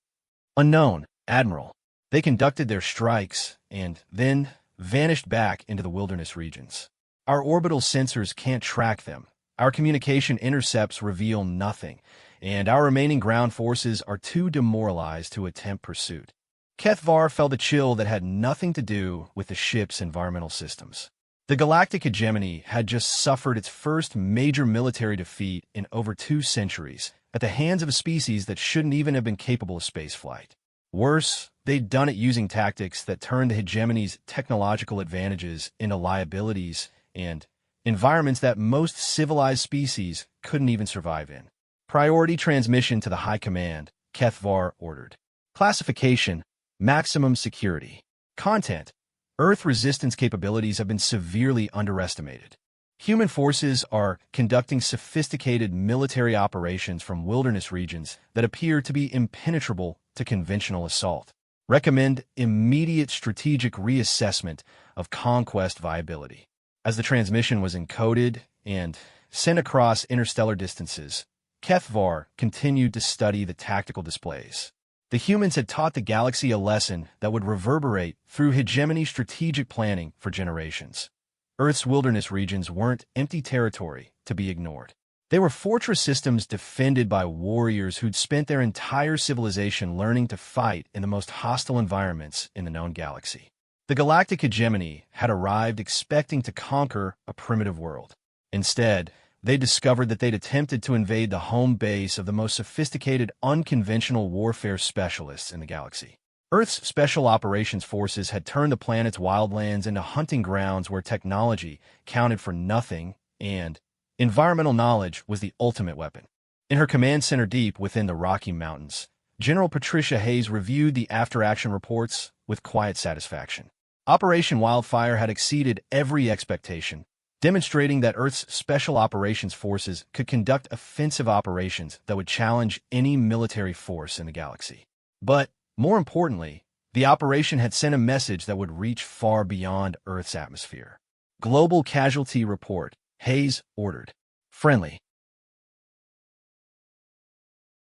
Unknown, Admiral. They conducted their strikes and then vanished back into the wilderness regions. Our orbital sensors can't track them. Our communication intercepts reveal nothing, and our remaining ground forces are too demoralized to attempt pursuit." Kethvar felt a chill that had nothing to do with the ship's environmental systems. The galactic hegemony had just suffered its first major military defeat in over 2 centuries at the hands of a species that shouldn't even have been capable of spaceflight. Worse, they'd done it using tactics that turned the hegemony's technological advantages into liabilities and environments that most civilized species couldn't even survive in. "Priority transmission to the High Command," Kethvar ordered. "Classification: maximum security. Content: Earth resistance capabilities have been severely underestimated. Human forces are conducting sophisticated military operations from wilderness regions that appear to be impenetrable to conventional assault. Recommend immediate strategic reassessment of conquest viability." As the transmission was encoded and sent across interstellar distances, Kethvar continued to study the tactical displays. The humans had taught the galaxy a lesson that would reverberate through hegemony strategic planning for generations. Earth's wilderness regions weren't empty territory to be ignored. They were fortress systems defended by warriors who'd spent their entire civilization learning to fight in the most hostile environments in the known galaxy. The galactic hegemony had arrived expecting to conquer a primitive world. Instead, they discovered that they'd attempted to invade the home base of the most sophisticated unconventional warfare specialists in the galaxy. Earth's Special Operations Forces had turned the planet's wildlands into hunting grounds where technology counted for nothing and environmental knowledge was the ultimate weapon. In her command center deep within the Rocky Mountains, General Patricia Hayes reviewed the after-action reports with quiet satisfaction. Operation Wildfire had exceeded every expectation, demonstrating that Earth's Special Operations Forces could conduct offensive operations that would challenge any military force in the galaxy. But, more importantly, the operation had sent a message that would reach far beyond Earth's atmosphere. "Global Casualty Report," Hayes ordered. "Friendly.